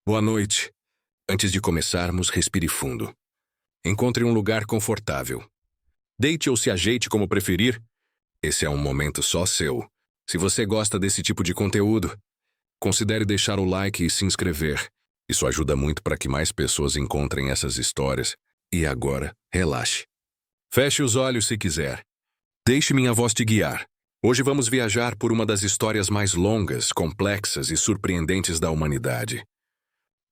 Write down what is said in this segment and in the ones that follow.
Boa noite. Antes de começarmos, respire fundo. Encontre um lugar confortável. Deite ou se ajeite como preferir. Esse é um momento só seu. Se você gosta desse tipo de conteúdo, considere deixar o like e se inscrever. Isso ajuda muito para que mais pessoas encontrem essas histórias. E agora, relaxe. Feche os olhos se quiser. Deixe minha voz te guiar. Hoje vamos viajar por uma das histórias mais longas, complexas e surpreendentes da humanidade.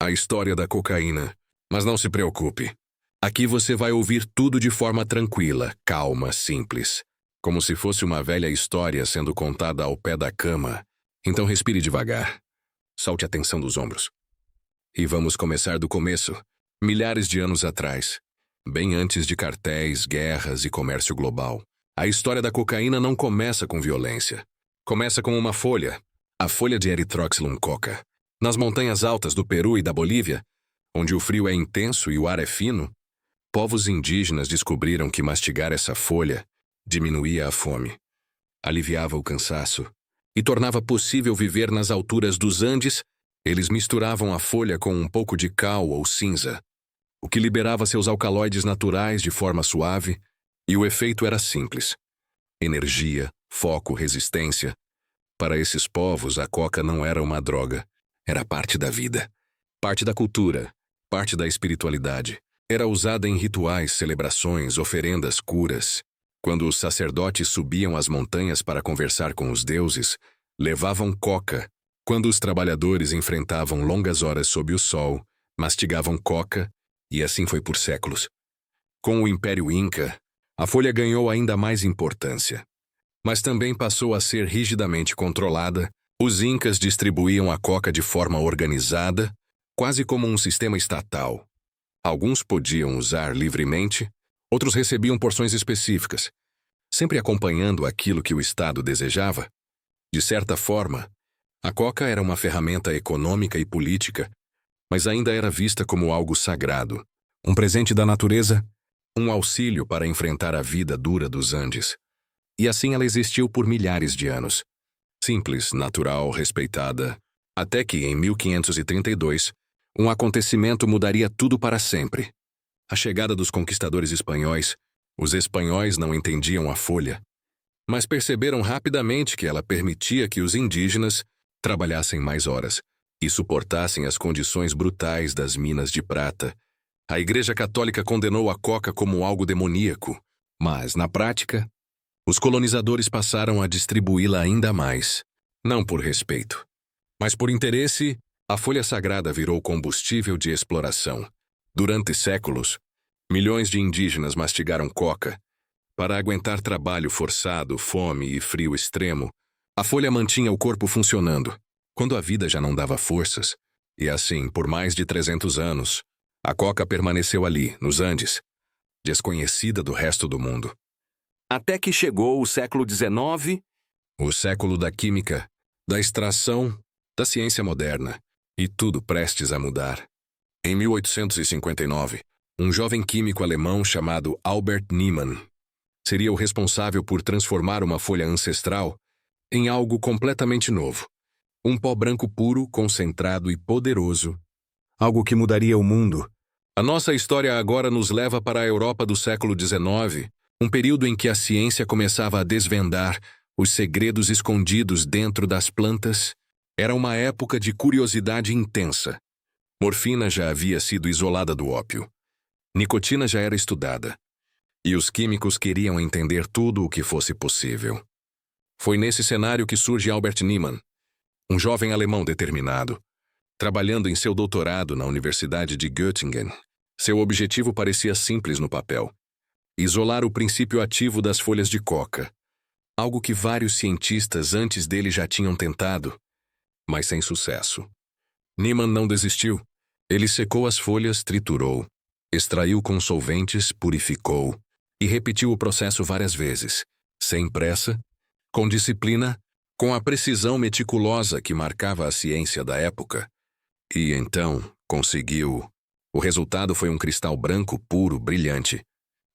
A história da cocaína. Mas não se preocupe. Aqui você vai ouvir tudo de forma tranquila, calma, simples. Como se fosse uma velha história sendo contada ao pé da cama. Então respire devagar. Solte a tensão dos ombros. E vamos começar do começo. Milhares de anos atrás. Bem antes de cartéis, guerras e comércio global. A história da cocaína não começa com violência. Começa com uma folha. A folha de Erythroxylum coca. Nas montanhas altas do Peru e da Bolívia, onde o frio é intenso e o ar é fino, povos indígenas descobriram que mastigar essa folha diminuía a fome, aliviava o cansaço e tornava possível viver nas alturas dos Andes. Eles misturavam a folha com um pouco de cal ou cinza, o que liberava seus alcaloides naturais de forma suave, e o efeito era simples. Energia, foco, resistência. Para esses povos, a coca não era uma droga. Era parte da vida, parte da cultura, parte da espiritualidade. Era usada em rituais, celebrações, oferendas, curas. Quando os sacerdotes subiam as montanhas para conversar com os deuses, levavam coca. Quando os trabalhadores enfrentavam longas horas sob o sol, mastigavam coca, e assim foi por séculos. Com o Império Inca, a folha ganhou ainda mais importância. Mas também passou a ser rigidamente controlada. Os incas distribuíam a coca de forma organizada, quase como um sistema estatal. Alguns podiam usar livremente, outros recebiam porções específicas, sempre acompanhando aquilo que o Estado desejava. De certa forma, a coca era uma ferramenta econômica e política, mas ainda era vista como algo sagrado, um presente da natureza, um auxílio para enfrentar a vida dura dos Andes. E assim ela existiu por milhares de anos. Simples, natural, respeitada, até que, em 1532, um acontecimento mudaria tudo para sempre. A chegada dos conquistadores espanhóis. Os espanhóis não entendiam a folha, mas perceberam rapidamente que ela permitia que os indígenas trabalhassem mais horas e suportassem as condições brutais das minas de prata. A Igreja Católica condenou a coca como algo demoníaco, mas, na prática, os colonizadores passaram a distribuí-la ainda mais. Não por respeito, mas por interesse. A folha sagrada virou combustível de exploração. Durante séculos, milhões de indígenas mastigaram coca. Para aguentar trabalho forçado, fome e frio extremo, a folha mantinha o corpo funcionando, quando a vida já não dava forças. E assim, por mais de 300 anos, a coca permaneceu ali, nos Andes, desconhecida do resto do mundo. Até que chegou o século XIX, o século da química, da extração, da ciência moderna, e tudo prestes a mudar. Em 1859, um jovem químico alemão chamado Albert Niemann seria o responsável por transformar uma folha ancestral em algo completamente novo. Um pó branco puro, concentrado e poderoso. Algo que mudaria o mundo. A nossa história agora nos leva para a Europa do século XIX, um período em que a ciência começava a desvendar os segredos escondidos dentro das plantas. Era uma época de curiosidade intensa. Morfina já havia sido isolada do ópio. Nicotina já era estudada. E os químicos queriam entender tudo o que fosse possível. Foi nesse cenário que surge Albert Niemann, um jovem alemão determinado, trabalhando em seu doutorado na Universidade de Göttingen. Seu objetivo parecia simples no papel: isolar o princípio ativo das folhas de coca, algo que vários cientistas antes dele já tinham tentado, mas sem sucesso. Niemann não desistiu. Ele secou as folhas, triturou, extraiu com solventes, purificou e repetiu o processo várias vezes, sem pressa, com disciplina, com a precisão meticulosa que marcava a ciência da época. E então, conseguiu. O resultado foi um cristal branco puro, brilhante.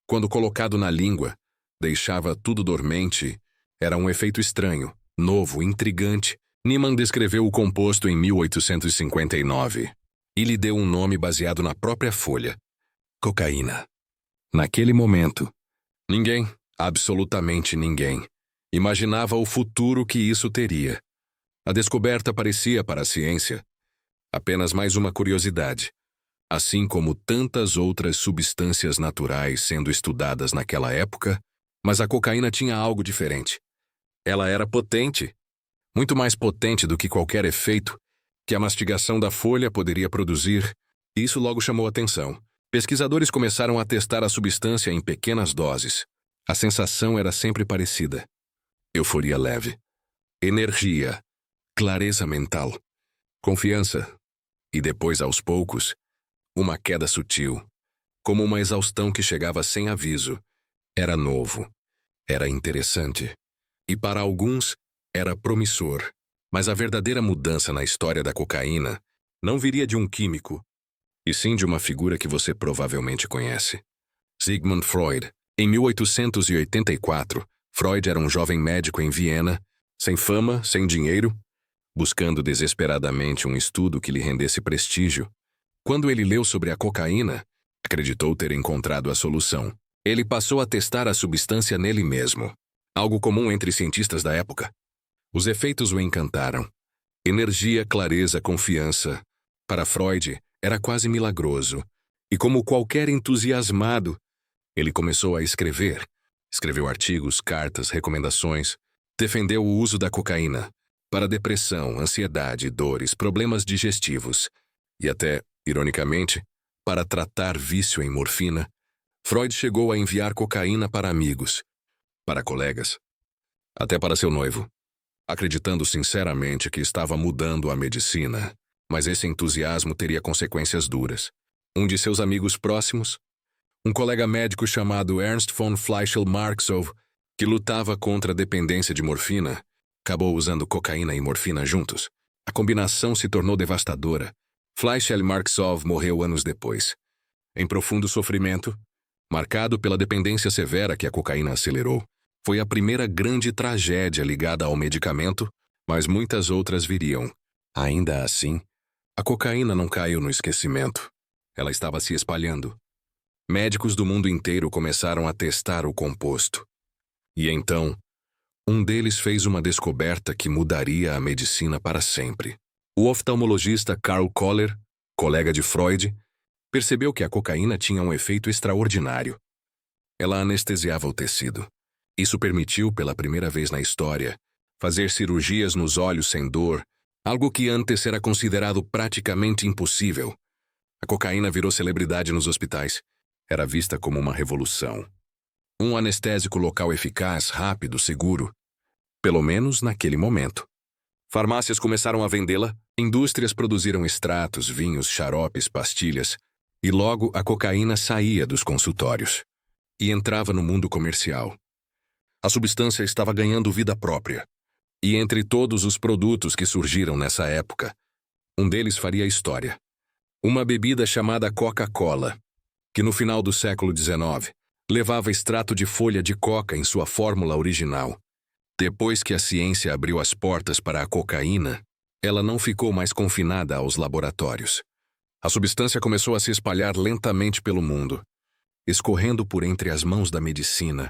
Quando colocado na língua, deixava tudo dormente. Era um efeito estranho, novo, intrigante. Niemann descreveu o composto em 1859. e lhe deu um nome baseado na própria folha: cocaína. Naquele momento, ninguém, absolutamente ninguém, imaginava o futuro que isso teria. A descoberta parecia, para a ciência, apenas mais uma curiosidade, assim como tantas outras substâncias naturais sendo estudadas naquela época, mas a cocaína tinha algo diferente. Ela era potente, muito mais potente do que qualquer efeito que a mastigação da folha poderia produzir, e isso logo chamou atenção. Pesquisadores começaram a testar a substância em pequenas doses. A sensação era sempre parecida: euforia leve, energia, clareza mental, confiança, e depois, aos poucos, uma queda sutil, como uma exaustão que chegava sem aviso. Era novo, era interessante, e para alguns era promissor. Mas a verdadeira mudança na história da cocaína não viria de um químico, e sim de uma figura que você provavelmente conhece: Sigmund Freud. Em 1884, Freud era um jovem médico em Viena, sem fama, sem dinheiro, buscando desesperadamente um estudo que lhe rendesse prestígio. Quando ele leu sobre a cocaína, acreditou ter encontrado a solução. Ele passou a testar a substância nele mesmo, algo comum entre cientistas da época. Os efeitos o encantaram. Energia, clareza, confiança. Para Freud, era quase milagroso. E como qualquer entusiasmado, ele começou a escrever. Escreveu artigos, cartas, recomendações. Defendeu o uso da cocaína para depressão, ansiedade, dores, problemas digestivos. E até, ironicamente, para tratar vício em morfina. Freud chegou a enviar cocaína para amigos, para colegas, até para seu noivo, acreditando sinceramente que estava mudando a medicina, mas esse entusiasmo teria consequências duras. Um de seus amigos próximos, um colega médico chamado Ernst von Fleischl-Marxow, que lutava contra a dependência de morfina, acabou usando cocaína e morfina juntos. A combinação se tornou devastadora. Fleischl-Marxow morreu anos depois, em profundo sofrimento, marcado pela dependência severa que a cocaína acelerou. Foi a primeira grande tragédia ligada ao medicamento, mas muitas outras viriam. Ainda assim, a cocaína não caiu no esquecimento. Ela estava se espalhando. Médicos do mundo inteiro começaram a testar o composto. E então, um deles fez uma descoberta que mudaria a medicina para sempre. O oftalmologista Karl Koller, colega de Freud, percebeu que a cocaína tinha um efeito extraordinário. Ela anestesiava o tecido. Isso permitiu, pela primeira vez na história, fazer cirurgias nos olhos sem dor, algo que antes era considerado praticamente impossível. A cocaína virou celebridade nos hospitais. Era vista como uma revolução. Um anestésico local eficaz, rápido, seguro. Pelo menos naquele momento. Farmácias começaram a vendê-la, indústrias produziram extratos, vinhos, xaropes, pastilhas, e logo a cocaína saía dos consultórios e entrava no mundo comercial. A substância estava ganhando vida própria. E entre todos os produtos que surgiram nessa época, um deles faria história. Uma bebida chamada Coca-Cola, que no final do século XIX levava extrato de folha de coca em sua fórmula original. Depois que a ciência abriu as portas para a cocaína, ela não ficou mais confinada aos laboratórios. A substância começou a se espalhar lentamente pelo mundo, escorrendo por entre as mãos da medicina,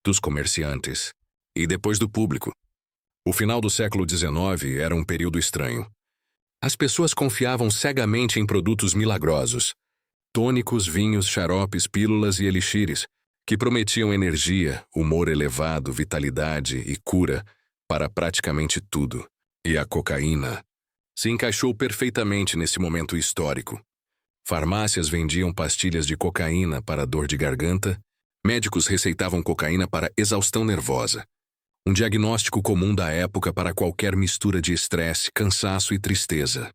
dos comerciantes e depois do público. O final do século XIX era um período estranho. As pessoas confiavam cegamente em produtos milagrosos, tônicos, vinhos, xaropes, pílulas e elixires, que prometiam energia, humor elevado, vitalidade e cura para praticamente tudo. E a cocaína se encaixou perfeitamente nesse momento histórico. Farmácias vendiam pastilhas de cocaína para dor de garganta, médicos receitavam cocaína para exaustão nervosa, um diagnóstico comum da época para qualquer mistura de estresse, cansaço e tristeza.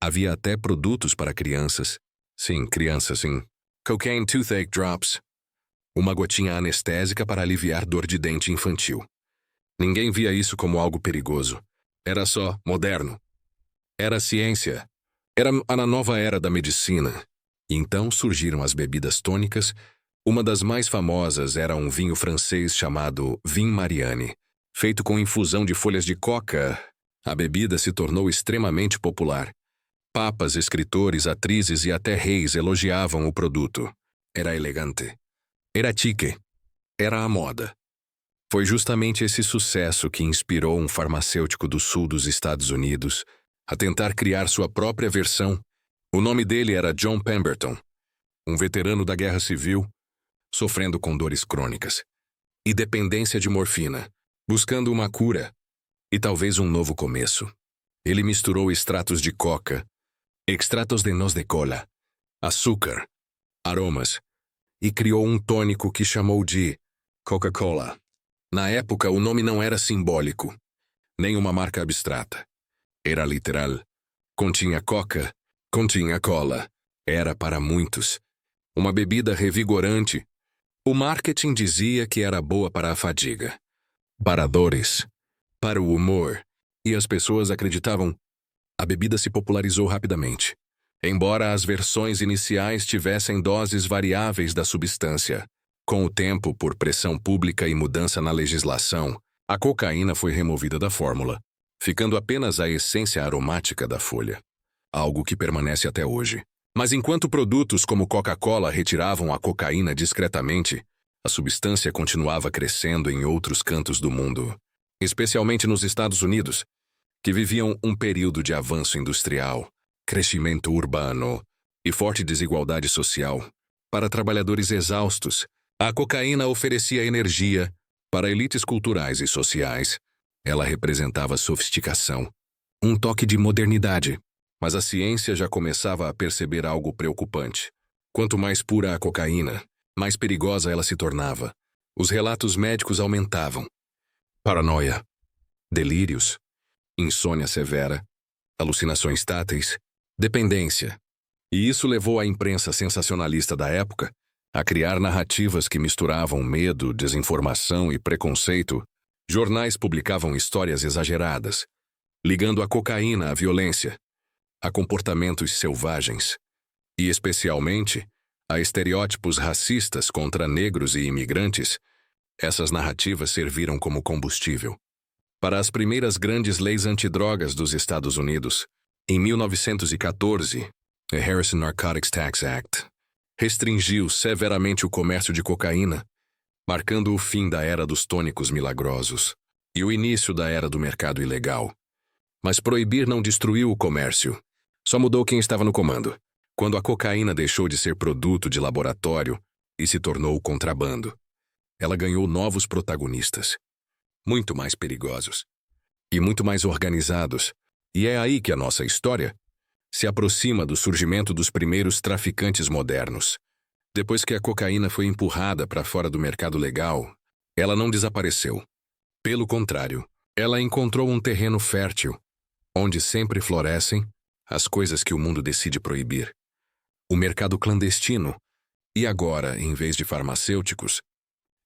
Havia até produtos para crianças. Sim, crianças, sim. Cocaine Toothache Drops. Uma gotinha anestésica para aliviar dor de dente infantil. Ninguém via isso como algo perigoso. Era só moderno. Era ciência. Era a nova era da medicina. E então surgiram as bebidas tônicas. Uma das mais famosas era um vinho francês chamado Vin Mariani, feito com infusão de folhas de coca. A bebida se tornou extremamente popular. Papas, escritores, atrizes e até reis elogiavam o produto. Era elegante. Era chique. Era a moda. Foi justamente esse sucesso que inspirou um farmacêutico do sul dos Estados Unidos a tentar criar sua própria versão. O nome dele era John Pemberton, um veterano da Guerra Civil, sofrendo com dores crônicas e dependência de morfina, buscando uma cura e talvez um novo começo. Ele misturou extratos de coca, extratos de noz de cola, açúcar, aromas e criou um tônico que chamou de Coca-Cola. Na época, o nome não era simbólico, nem uma marca abstrata. Era literal. Continha coca, continha cola. Era para muitos uma bebida revigorante. O marketing dizia que era boa para a fadiga, para dores, para o humor, e as pessoas acreditavam. A bebida se popularizou rapidamente, embora as versões iniciais tivessem doses variáveis da substância. Com o tempo, por pressão pública e mudança na legislação, a cocaína foi removida da fórmula, ficando apenas a essência aromática da folha, algo que permanece até hoje. Mas enquanto produtos como Coca-Cola retiravam a cocaína discretamente, a substância continuava crescendo em outros cantos do mundo, especialmente nos Estados Unidos, que viviam um período de avanço industrial, crescimento urbano e forte desigualdade social. Para trabalhadores exaustos, a cocaína oferecia energia. Para elites culturais e sociais, ela representava sofisticação, um toque de modernidade. Mas a ciência já começava a perceber algo preocupante. Quanto mais pura a cocaína, mais perigosa ela se tornava. Os relatos médicos aumentavam. Paranoia, delírios, insônia severa, alucinações táteis, dependência. E isso levou a imprensa sensacionalista da época a criar narrativas que misturavam medo, desinformação e preconceito. Jornais publicavam histórias exageradas, ligando a cocaína à violência, a comportamentos selvagens e, especialmente, a estereótipos racistas contra negros e imigrantes. Essas narrativas serviram como combustível para as primeiras grandes leis antidrogas dos Estados Unidos. Em 1914, a Harrison Narcotics Tax Act restringiu severamente o comércio de cocaína, marcando o fim da era dos tônicos milagrosos e o início da era do mercado ilegal. Mas proibir não destruiu o comércio, só mudou quem estava no comando. Quando a cocaína deixou de ser produto de laboratório e se tornou contrabando, ela ganhou novos protagonistas, muito mais perigosos e muito mais organizados. E é aí que a nossa história se aproxima do surgimento dos primeiros traficantes modernos. Depois que a cocaína foi empurrada para fora do mercado legal, ela não desapareceu. Pelo contrário, ela encontrou um terreno fértil, onde sempre florescem as coisas que o mundo decide proibir. O mercado clandestino. E agora, em vez de farmacêuticos,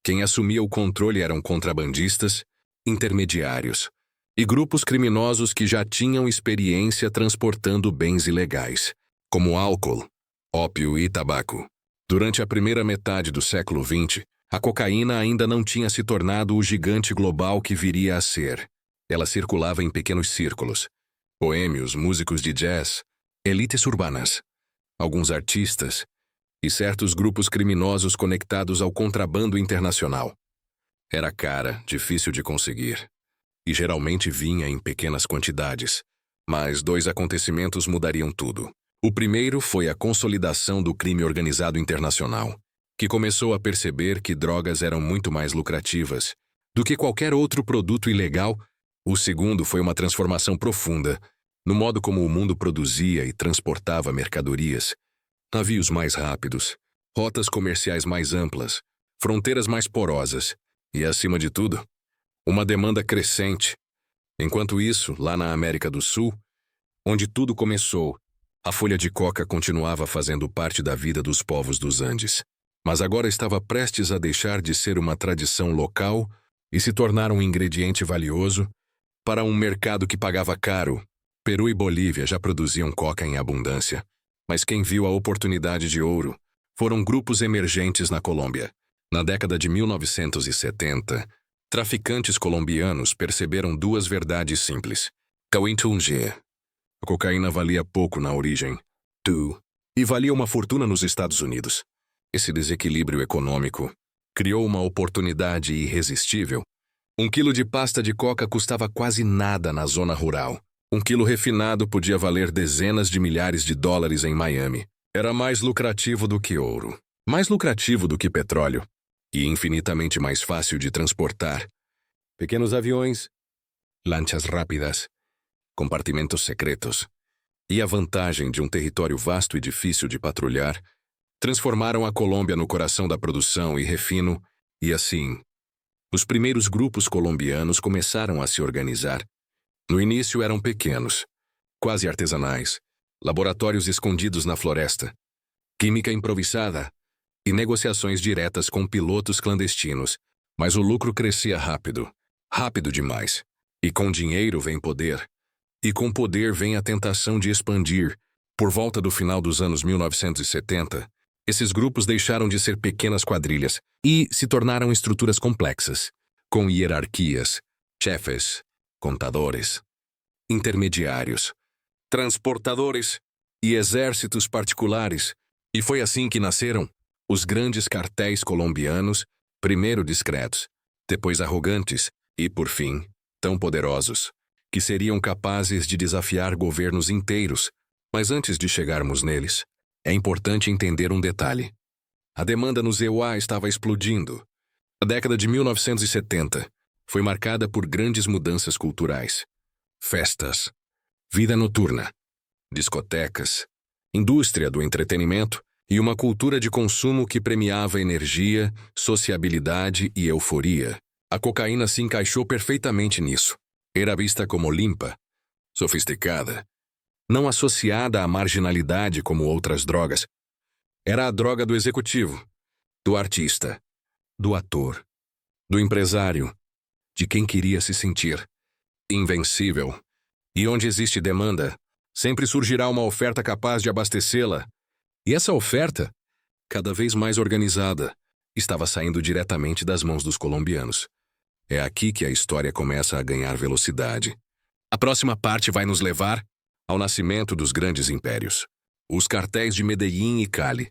quem assumia o controle eram contrabandistas, intermediários e grupos criminosos que já tinham experiência transportando bens ilegais, como álcool, ópio e tabaco. Durante a primeira metade do século XX, a cocaína ainda não tinha se tornado o gigante global que viria a ser. Ela circulava em pequenos círculos. Boêmios, músicos de jazz, elites urbanas, alguns artistas e certos grupos criminosos conectados ao contrabando internacional. Era cara, difícil de conseguir, e geralmente vinha em pequenas quantidades. Mas 2 acontecimentos mudariam tudo. O primeiro foi a consolidação do crime organizado internacional, que começou a perceber que drogas eram muito mais lucrativas do que qualquer outro produto ilegal. O segundo foi uma transformação profunda no modo como o mundo produzia e transportava mercadorias. Navios mais rápidos, rotas comerciais mais amplas, fronteiras mais porosas e, acima de tudo, uma demanda crescente. Enquanto isso, lá na América do Sul, onde tudo começou, a folha de coca continuava fazendo parte da vida dos povos dos Andes, mas agora estava prestes a deixar de ser uma tradição local e se tornar um ingrediente valioso para um mercado que pagava caro. Peru e Bolívia já produziam coca em abundância, mas quem viu a oportunidade de ouro foram grupos emergentes na Colômbia. Na década de 1970, traficantes colombianos perceberam 2 verdades simples. Cauintunge. A cocaína valia pouco na origem, e valia uma fortuna nos Estados Unidos. Esse desequilíbrio econômico criou uma oportunidade irresistível. 1 quilo de pasta de coca custava quase nada na zona rural. 1 quilo refinado podia valer dezenas de milhares de dólares em Miami. Era mais lucrativo do que ouro, mais lucrativo do que petróleo, e infinitamente mais fácil de transportar. Pequenos aviões, lanchas rápidas, compartimentos secretos, e a vantagem de um território vasto e difícil de patrulhar transformaram a Colômbia no coração da produção e refino, e assim, os primeiros grupos colombianos começaram a se organizar. No início eram pequenos, quase artesanais, laboratórios escondidos na floresta, química improvisada e negociações diretas com pilotos clandestinos. Mas o lucro crescia rápido, rápido demais. E com dinheiro vem poder. E com poder vem a tentação de expandir. Por volta do final dos anos 1970, esses grupos deixaram de ser pequenas quadrilhas e se tornaram estruturas complexas, com hierarquias, chefes, contadores, intermediários, transportadores e exércitos particulares. E foi assim que nasceram os grandes cartéis colombianos, primeiro discretos, depois arrogantes e, por fim, tão poderosos, que seriam capazes de desafiar governos inteiros. Mas antes de chegarmos neles, é importante entender um detalhe. A demanda no EUA estava explodindo. A década de 1970 foi marcada por grandes mudanças culturais. Festas, vida noturna, discotecas, indústria do entretenimento e uma cultura de consumo que premiava energia, sociabilidade e euforia. A cocaína se encaixou perfeitamente nisso. Era vista como limpa, sofisticada, não associada à marginalidade como outras drogas. Era a droga do executivo, do artista, do ator, do empresário, de quem queria se sentir invencível. E onde existe demanda, sempre surgirá uma oferta capaz de abastecê-la. E essa oferta, cada vez mais organizada, estava saindo diretamente das mãos dos colombianos. É aqui que a história começa a ganhar velocidade. A próxima parte vai nos levar ao nascimento dos grandes impérios, os cartéis de Medellín e Cali,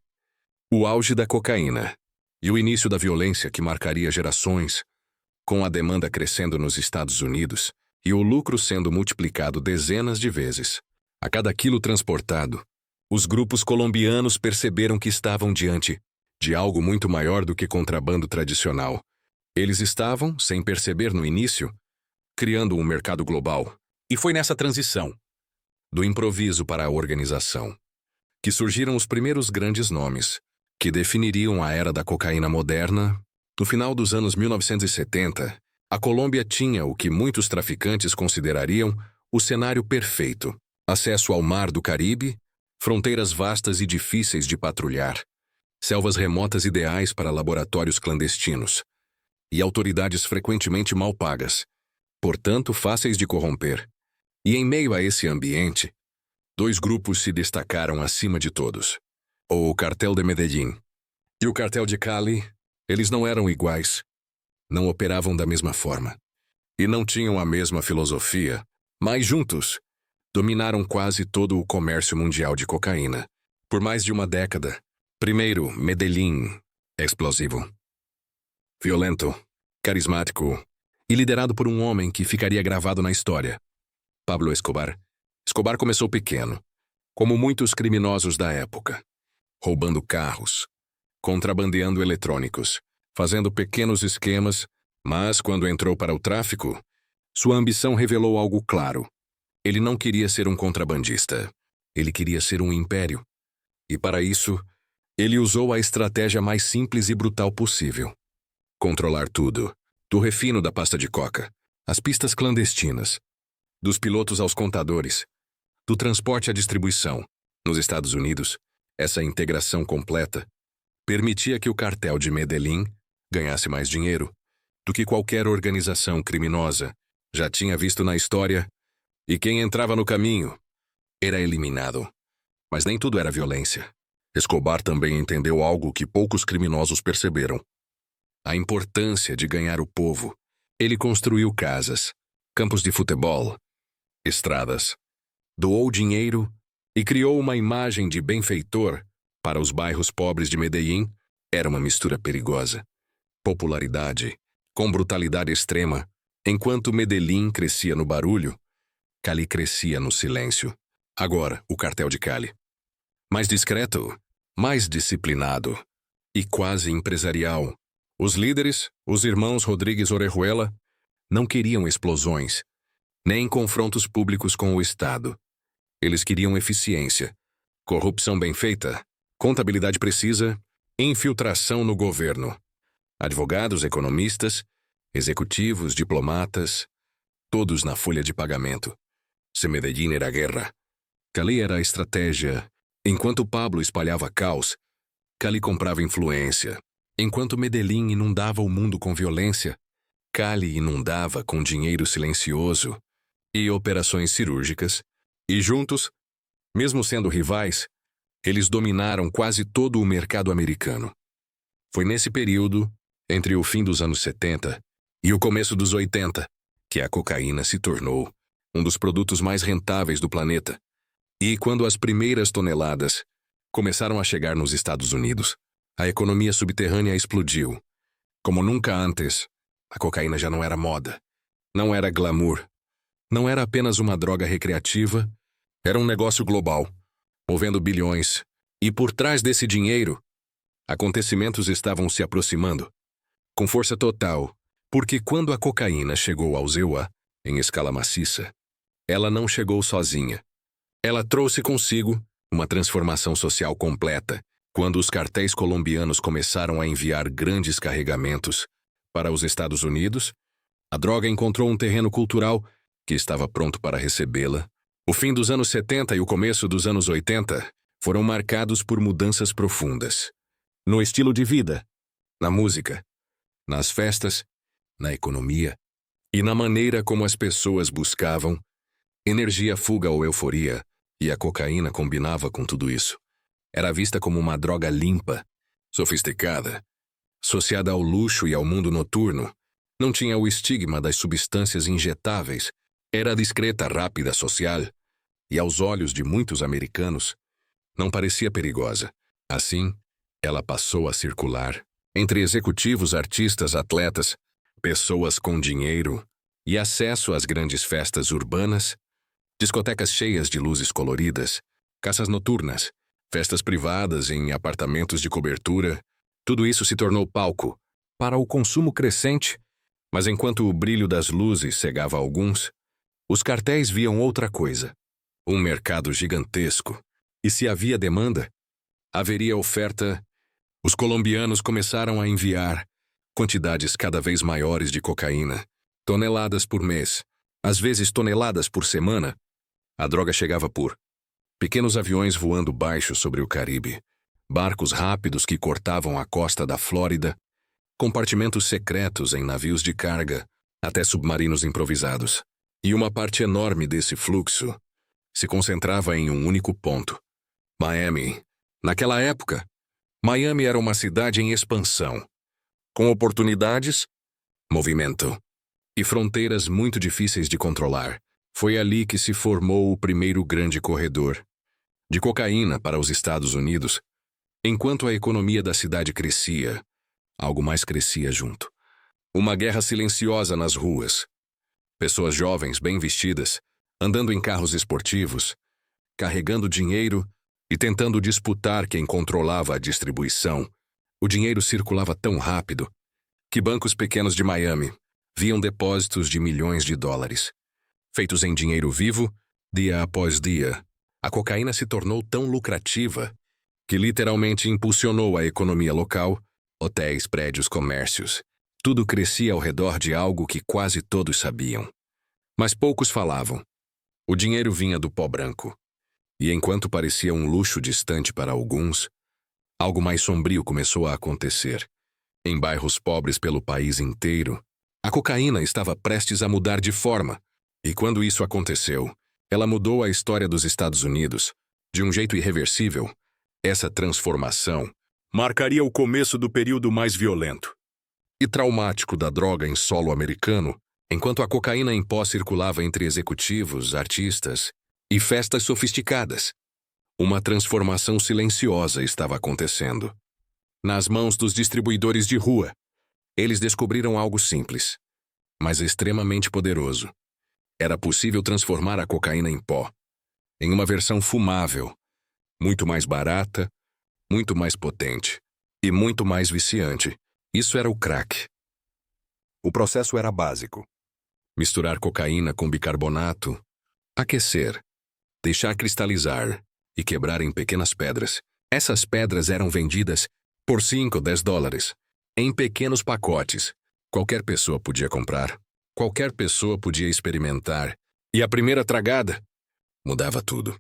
o auge da cocaína e o início da violência que marcaria gerações, com a demanda crescendo nos Estados Unidos e o lucro sendo multiplicado dezenas de vezes. A cada quilo transportado, os grupos colombianos perceberam que estavam diante de algo muito maior do que contrabando tradicional. Eles estavam, sem perceber no início, criando um mercado global. E foi nessa transição, do improviso para a organização, que surgiram os primeiros grandes nomes, que definiriam a era da cocaína moderna. No final dos anos 1970, a Colômbia tinha o que muitos traficantes considerariam o cenário perfeito: acesso ao Mar do Caribe, fronteiras vastas e difíceis de patrulhar, selvas remotas ideais para laboratórios clandestinos, e autoridades frequentemente mal pagas, portanto fáceis de corromper. E em meio a esse ambiente, dois grupos se destacaram acima de todos: o Cartel de Medellín e o Cartel de Cali. Eles não eram iguais, não operavam da mesma forma e não tinham a mesma filosofia, mas juntos dominaram quase todo o comércio mundial de cocaína por mais de uma década. Primeiro, Medellín, explosivo, violento, carismático e liderado por um homem que ficaria gravado na história: Pablo Escobar. Escobar começou pequeno, como muitos criminosos da época, roubando carros, contrabandeando eletrônicos, fazendo pequenos esquemas, mas quando entrou para o tráfico, sua ambição revelou algo claro. Ele não queria ser um contrabandista, ele queria ser um império. E para isso, ele usou a estratégia mais simples e brutal possível: controlar tudo, do refino da pasta de coca, às pistas clandestinas, dos pilotos aos contadores, do transporte à distribuição. Nos Estados Unidos, essa integração completa permitia que o cartel de Medellín ganhasse mais dinheiro do que qualquer organização criminosa já tinha visto na história, e quem entrava no caminho era eliminado. Mas nem tudo era violência. Escobar também entendeu algo que poucos criminosos perceberam: a importância de ganhar o povo. Ele construiu casas, campos de futebol, estradas, doou dinheiro e criou uma imagem de benfeitor para os bairros pobres de Medellín. Era uma mistura perigosa. Popularidade com brutalidade extrema. Enquanto Medellín crescia no barulho, Cali crescia no silêncio. Agora, o cartel de Cali. Mais discreto, mais disciplinado e quase empresarial. Os líderes, os irmãos Rodrigues Orejuela, não queriam explosões, nem confrontos públicos com o Estado. Eles queriam eficiência, corrupção bem feita, contabilidade precisa, infiltração no governo. Advogados, economistas, executivos, diplomatas, todos na folha de pagamento. Se Medellín era guerra, Cali era a estratégia. Enquanto Pablo espalhava caos, Cali comprava influência. Enquanto Medellín inundava o mundo com violência, Cali inundava com dinheiro silencioso e operações cirúrgicas. E juntos, mesmo sendo rivais, eles dominaram quase todo o mercado americano. Foi nesse período, entre o fim dos anos 70 e o começo dos 80, que a cocaína se tornou um dos produtos mais rentáveis do planeta. E quando as primeiras toneladas começaram a chegar nos Estados Unidos, a economia subterrânea explodiu. Como nunca antes, a cocaína já não era moda, não era glamour, não era apenas uma droga recreativa, era um negócio global, movendo bilhões. E por trás desse dinheiro, acontecimentos estavam se aproximando, com força total, porque quando a cocaína chegou ao EUA, em escala maciça, ela não chegou sozinha. Ela trouxe consigo uma transformação social completa. Quando os cartéis colombianos começaram a enviar grandes carregamentos para os Estados Unidos, a droga encontrou um terreno cultural que estava pronto para recebê-la. O fim dos anos 70 e o começo dos anos 80 foram marcados por mudanças profundas. No estilo de vida, na música, nas festas, na economia e na maneira como as pessoas buscavam energia, fuga ou euforia, e a cocaína combinava com tudo isso. Era vista como uma droga limpa, sofisticada, associada ao luxo e ao mundo noturno. Não tinha o estigma das substâncias injetáveis. Era discreta, rápida, social. E aos olhos de muitos americanos, não parecia perigosa. Assim, ela passou a circular entre executivos, artistas, atletas, pessoas com dinheiro e acesso às grandes festas urbanas, discotecas cheias de luzes coloridas, caças noturnas, festas privadas em apartamentos de cobertura. Tudo isso se tornou palco para o consumo crescente, mas enquanto o brilho das luzes cegava alguns, os cartéis viam outra coisa. Um mercado gigantesco. E se havia demanda, haveria oferta. Os colombianos começaram a enviar quantidades cada vez maiores de cocaína, toneladas por mês, às vezes toneladas por semana. A droga chegava por pequenos aviões voando baixo sobre o Caribe, barcos rápidos que cortavam a costa da Flórida, compartimentos secretos em navios de carga, até submarinos improvisados. E uma parte enorme desse fluxo se concentrava em um único ponto: Miami. Naquela época, Miami era uma cidade em expansão, com oportunidades, movimento e fronteiras muito difíceis de controlar. Foi ali que se formou o primeiro grande corredor de cocaína para os Estados Unidos. Enquanto a economia da cidade crescia, algo mais crescia junto. Uma guerra silenciosa nas ruas. Pessoas jovens, bem vestidas, andando em carros esportivos, carregando dinheiro e tentando disputar quem controlava a distribuição. O dinheiro circulava tão rápido que bancos pequenos de Miami viam depósitos de milhões de dólares. Feitos em dinheiro vivo, dia após dia, a cocaína se tornou tão lucrativa que literalmente impulsionou a economia local, hotéis, prédios, comércios. Tudo crescia ao redor de algo que quase todos sabiam, mas poucos falavam. O dinheiro vinha do pó branco. E enquanto parecia um luxo distante para alguns, algo mais sombrio começou a acontecer. Em bairros pobres pelo país inteiro, a cocaína estava prestes a mudar de forma. E quando isso aconteceu, ela mudou a história dos Estados Unidos de um jeito irreversível. Essa transformação marcaria o começo do período mais violento e traumático da droga em solo americano. Enquanto a cocaína em pó circulava entre executivos, artistas e festas sofisticadas. Uma transformação silenciosa estava acontecendo. Nas mãos dos distribuidores de rua, eles descobriram algo simples, mas extremamente poderoso. Era possível transformar a cocaína em pó, em uma versão fumável, muito mais barata, muito mais potente e muito mais viciante. Isso era o crack. O processo era básico. Misturar cocaína com bicarbonato, aquecer, deixar cristalizar e quebrar em pequenas pedras. Essas pedras eram vendidas por 5 ou 10 dólares, em pequenos pacotes. Qualquer pessoa podia comprar, qualquer pessoa podia experimentar, e a primeira tragada mudava tudo.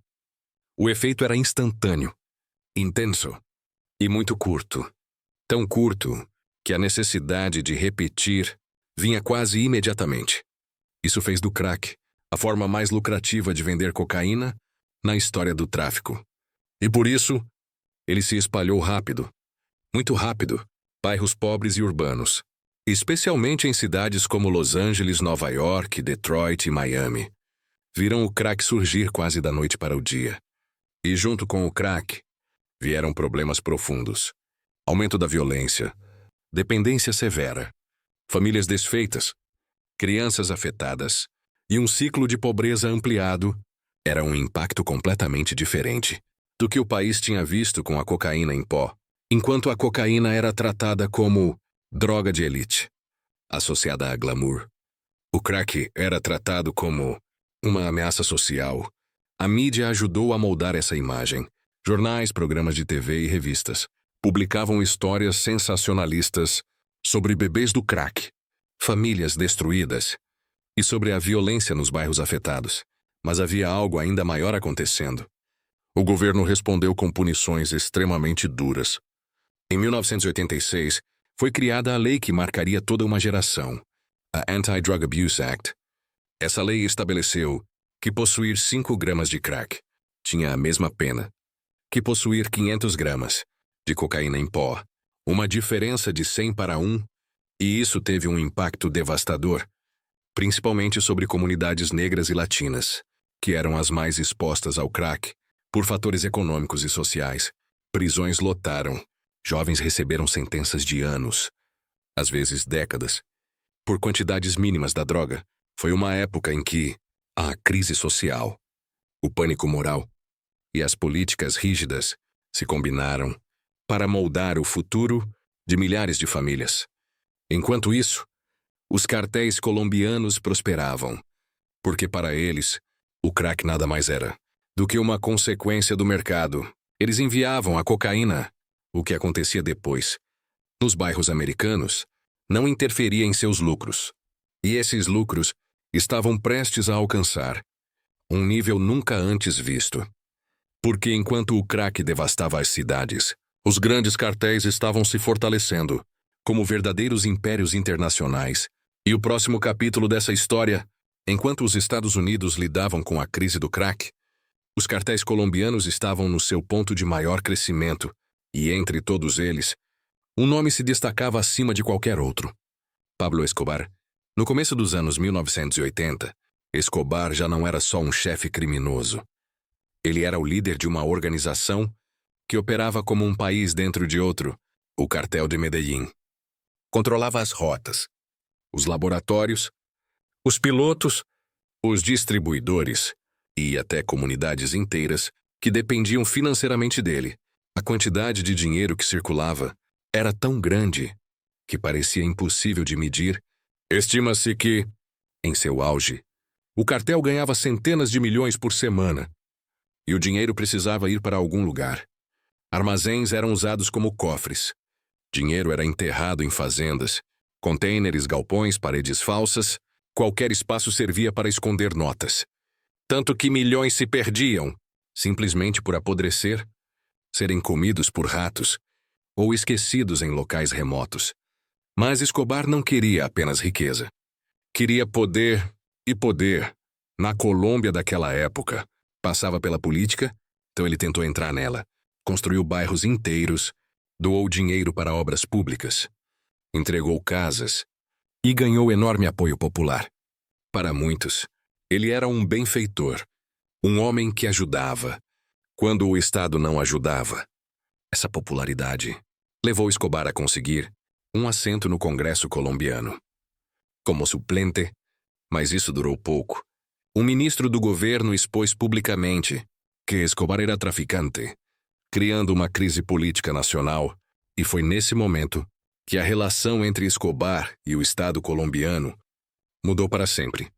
O efeito era instantâneo, intenso e muito curto. Tão curto que a necessidade de repetir vinha quase imediatamente. Isso fez do crack a forma mais lucrativa de vender cocaína na história do tráfico. E por isso, ele se espalhou rápido, muito rápido, bairros pobres e urbanos, especialmente em cidades como Los Angeles, Nova York, Detroit e Miami. Viram o crack surgir quase da noite para o dia. E junto com o crack, vieram problemas profundos. Aumento da violência, dependência severa, famílias desfeitas, crianças afetadas e um ciclo de pobreza ampliado. Era um impacto completamente diferente do que o país tinha visto com a cocaína em pó, enquanto a cocaína era tratada como droga de elite, associada a glamour. O crack era tratado como uma ameaça social. A mídia ajudou a moldar essa imagem. Jornais, programas de TV e revistas publicavam histórias sensacionalistas sobre bebês do crack, famílias destruídas e sobre a violência nos bairros afetados. Mas havia algo ainda maior acontecendo. O governo respondeu com punições extremamente duras. Em 1986, foi criada a lei que marcaria toda uma geração, a Anti-Drug Abuse Act. Essa lei estabeleceu que possuir 5 gramas de crack tinha a mesma pena que possuir 500 gramas de cocaína em pó, uma diferença de 100 para 1, e isso teve um impacto devastador, principalmente sobre comunidades negras e latinas, que eram as mais expostas ao crack, por fatores econômicos e sociais. Prisões lotaram, jovens receberam sentenças de anos, às vezes décadas, por quantidades mínimas da droga. Foi uma época em que a crise social, o pânico moral e as políticas rígidas se combinaram para moldar o futuro de milhares de famílias. Enquanto isso, os cartéis colombianos prosperavam, porque para eles, o crack nada mais era do que uma consequência do mercado. Eles enviavam a cocaína. O que acontecia depois, nos bairros americanos, não interferia em seus lucros. E esses lucros estavam prestes a alcançar um nível nunca antes visto. Porque enquanto o crack devastava as cidades, os grandes cartéis estavam se fortalecendo como verdadeiros impérios internacionais. E o próximo capítulo dessa história, enquanto os Estados Unidos lidavam com a crise do crack, os cartéis colombianos estavam no seu ponto de maior crescimento, e entre todos eles, um nome se destacava acima de qualquer outro: Pablo Escobar. No começo dos anos 1980, Escobar já não era só um chefe criminoso. Ele era o líder de uma organização que operava como um país dentro de outro, o Cartel de Medellín. Controlava as rotas, os laboratórios, os pilotos, os distribuidores e até comunidades inteiras que dependiam financeiramente dele. A quantidade de dinheiro que circulava era tão grande que parecia impossível de medir. Estima-se que, em seu auge, o cartel ganhava centenas de milhões por semana, e o dinheiro precisava ir para algum lugar. Armazéns eram usados como cofres. Dinheiro era enterrado em fazendas, contêineres, galpões, paredes falsas. Qualquer espaço servia para esconder notas. Tanto que milhões se perdiam, simplesmente por apodrecer, serem comidos por ratos ou esquecidos em locais remotos. Mas Escobar não queria apenas riqueza. Queria poder, e poder, na Colômbia daquela época, passava pela política, então ele tentou entrar nela. Construiu bairros inteiros, doou dinheiro para obras públicas, entregou casas e ganhou enorme apoio popular. Para muitos, ele era um benfeitor, Um homem que ajudava, quando o Estado não ajudava. Essa popularidade levou Escobar a conseguir um assento no Congresso colombiano. Como suplente, mas isso durou pouco. Um ministro do governo expôs publicamente que Escobar era traficante, criando uma crise política nacional, e foi nesse momento que a relação entre Escobar e o Estado colombiano mudou para sempre.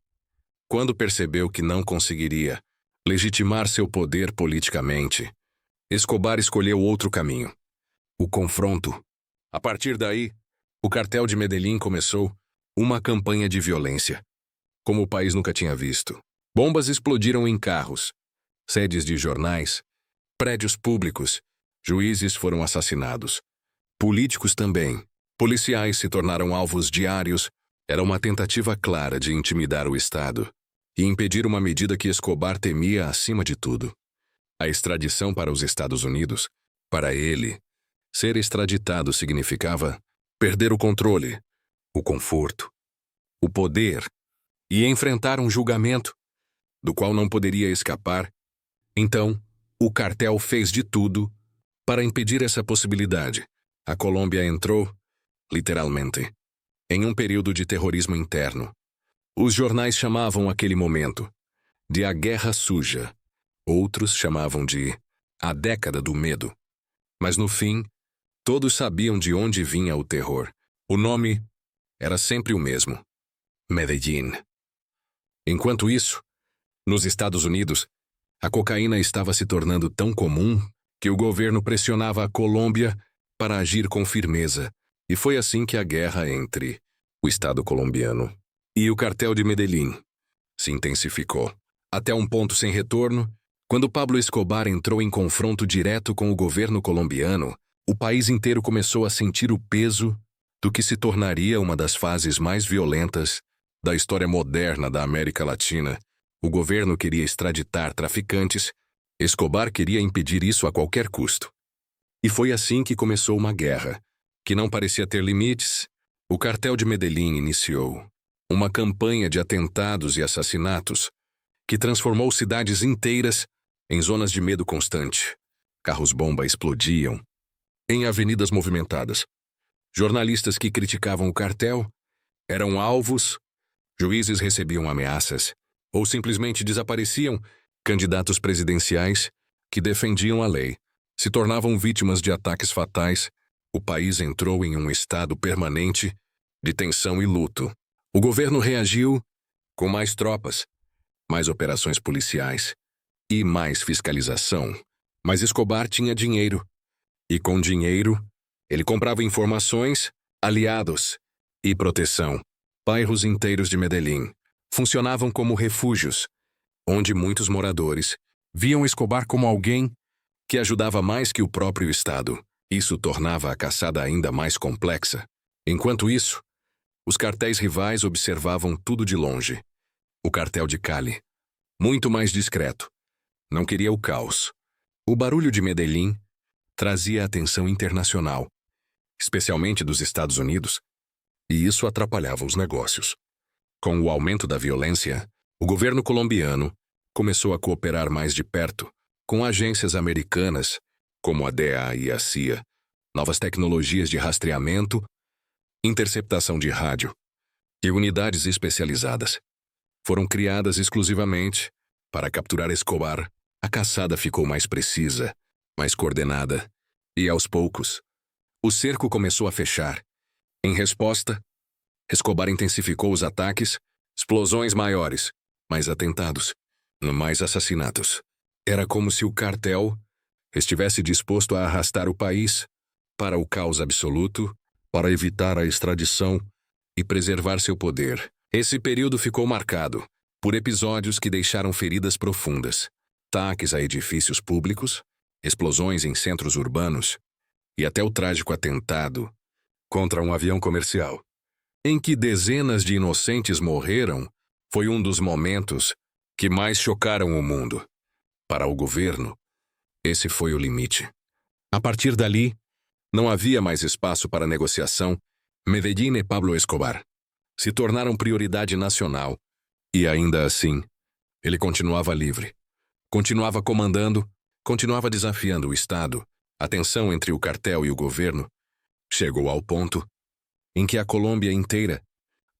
Quando percebeu que não conseguiria legitimar seu poder politicamente, Escobar escolheu outro caminho: o confronto. A partir daí, o cartel de Medellín começou uma campanha de violência, como o país nunca tinha visto. Bombas explodiram em carros, sedes de jornais, prédios públicos, juízes foram assassinados. Políticos também. Policiais se tornaram alvos diários. Era uma tentativa clara de intimidar o Estado e impedir uma medida que Escobar temia acima de tudo: a extradição para os Estados Unidos. Para ele, ser extraditado significava perder o controle, o conforto, o poder e enfrentar um julgamento do qual não poderia escapar. Então, o cartel fez de tudo para impedir essa possibilidade. A Colômbia entrou, literalmente, em um período de terrorismo interno. Os jornais chamavam aquele momento de a Guerra Suja. Outros chamavam de a Década do Medo. Mas no fim, todos sabiam de onde vinha o terror. O nome era sempre o mesmo: Medellín. Enquanto isso, nos Estados Unidos, a cocaína estava se tornando tão comum que o governo pressionava a Colômbia para agir com firmeza, e foi assim que a guerra entre o Estado colombiano e o cartel de Medellín se intensificou, até um ponto sem retorno. Quando Pablo Escobar entrou em confronto direto com o governo colombiano, o país inteiro começou a sentir o peso do que se tornaria uma das fases mais violentas da história moderna da América Latina. O governo queria extraditar traficantes. Escobar queria impedir isso a qualquer custo. E foi assim que começou uma guerra, que não parecia ter limites. O cartel de Medellín iniciou uma campanha de atentados e assassinatos que transformou cidades inteiras em zonas de medo constante. Carros-bomba explodiam em avenidas movimentadas. Jornalistas que criticavam o cartel eram alvos, juízes recebiam ameaças ou simplesmente desapareciam. Candidatos presidenciais que defendiam a lei se tornavam vítimas de ataques fatais. O país entrou em um estado permanente de tensão e luto. O governo reagiu com mais tropas, mais operações policiais e mais fiscalização. Mas Escobar tinha dinheiro. E com dinheiro, ele comprava informações, aliados e proteção. Bairros inteiros de Medellín funcionavam como refúgios, onde muitos moradores viam Escobar como alguém que ajudava mais que o próprio Estado. Isso tornava a caçada ainda mais complexa. Enquanto isso, os cartéis rivais observavam tudo de longe. O cartel de Cali, muito mais discreto, não queria o caos. O barulho de Medellín trazia atenção internacional, especialmente dos Estados Unidos, e isso atrapalhava os negócios. Com o aumento da violência, o governo colombiano começou a cooperar mais de perto com agências americanas, como a DEA e a CIA. Novas tecnologias de rastreamento, interceptação de rádio e unidades especializadas foram criadas exclusivamente para capturar Escobar. A caçada ficou mais precisa, mais coordenada, e aos poucos, o cerco começou a fechar. Em resposta, Escobar intensificou os ataques, explosões maiores, mais atentados, mais assassinatos. Era como se o cartel estivesse disposto a arrastar o país para o caos absoluto, para evitar a extradição e preservar seu poder. Esse período ficou marcado por episódios que deixaram feridas profundas: ataques a edifícios públicos, explosões em centros urbanos e até o trágico atentado contra um avião comercial, em que dezenas de inocentes morreram. Foi um dos momentos que mais chocaram o mundo. Para o governo, esse foi o limite. A partir dali, não havia mais espaço para negociação. Medellín e Pablo Escobar se tornaram prioridade nacional, e ainda assim, ele continuava livre. Continuava comandando, continuava desafiando o Estado. A tensão entre o cartel e o governo chegou ao ponto em que a Colômbia inteira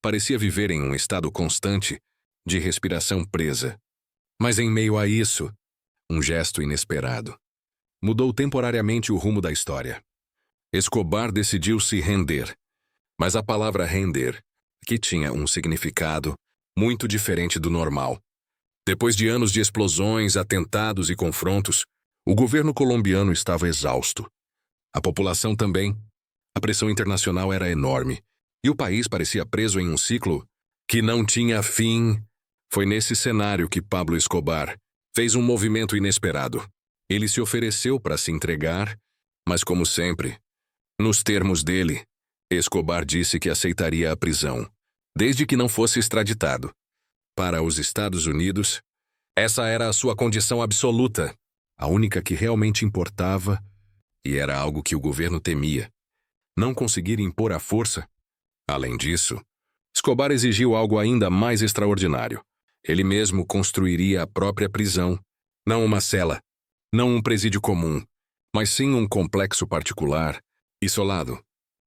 parecia viver em um estado constante de respiração presa. Mas em meio a isso, um gesto inesperado mudou temporariamente o rumo da história. Escobar decidiu se render, mas a palavra render, que tinha um significado muito diferente do normal. Depois de anos de explosões, atentados e confrontos, o governo colombiano estava exausto. A população também. A pressão internacional era enorme, e o país parecia preso em um ciclo que não tinha fim. Foi nesse cenário que Pablo Escobar fez um movimento inesperado. Ele se ofereceu para se entregar, mas como sempre, nos termos dele, Escobar disse que aceitaria a prisão, desde que não fosse extraditado. Para os Estados Unidos, essa era a sua condição absoluta, a única que realmente importava, e era algo que o governo temia. Não conseguir impor à força. Além disso, Escobar exigiu algo ainda mais extraordinário. Ele mesmo construiria a própria prisão, não uma cela, não um presídio comum, mas sim um complexo particular, isolado,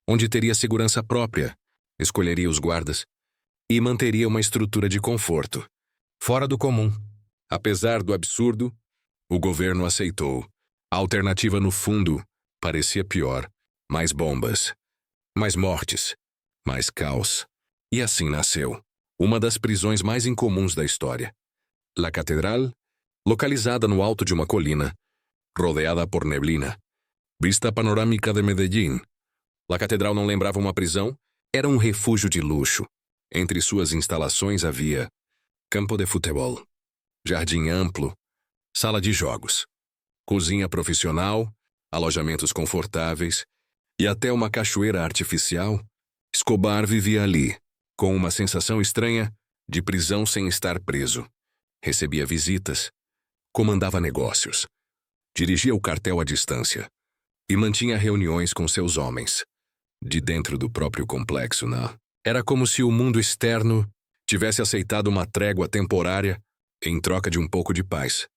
onde teria segurança própria, escolheria os guardas e manteria uma estrutura de conforto, fora do comum. Apesar do absurdo, o governo aceitou. A alternativa, no fundo, parecia pior. Mais bombas, mais mortes, mais caos. E assim nasceu uma das prisões mais incomuns da história. La Catedral, localizada no alto de uma colina, rodeada por neblina. Vista panorâmica de Medellín. La Catedral não lembrava uma prisão, era um refúgio de luxo. Entre suas instalações havia campo de futebol, jardim amplo, sala de jogos, cozinha profissional, alojamentos confortáveis e até uma cachoeira artificial. Escobar vivia ali, com uma sensação estranha de prisão sem estar preso. Recebia visitas, comandava negócios, dirigia o cartel à distância e mantinha reuniões com seus homens. De dentro do próprio complexo, não. Era como se o mundo externo tivesse aceitado uma trégua temporária em troca de um pouco de paz.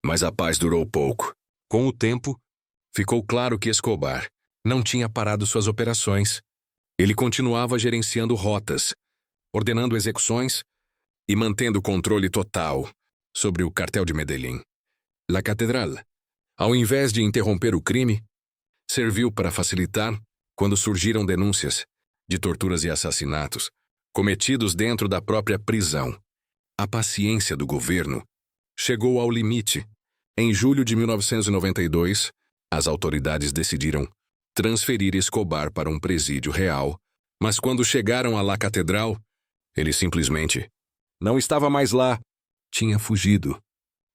Mas a paz durou pouco. Com o tempo, ficou claro que Escobar não tinha parado suas operações. Ele continuava gerenciando rotas, ordenando execuções e mantendo controle total sobre o cartel de Medellín. La Catedral, ao invés de interromper o crime, serviu para facilitar quando surgiram denúncias de torturas e assassinatos cometidos dentro da própria prisão. A paciência do governo chegou ao limite. Em julho de 1992, as autoridades decidiram transferir Escobar para um presídio real, mas quando chegaram a La Catedral, ele simplesmente não estava mais lá. Tinha fugido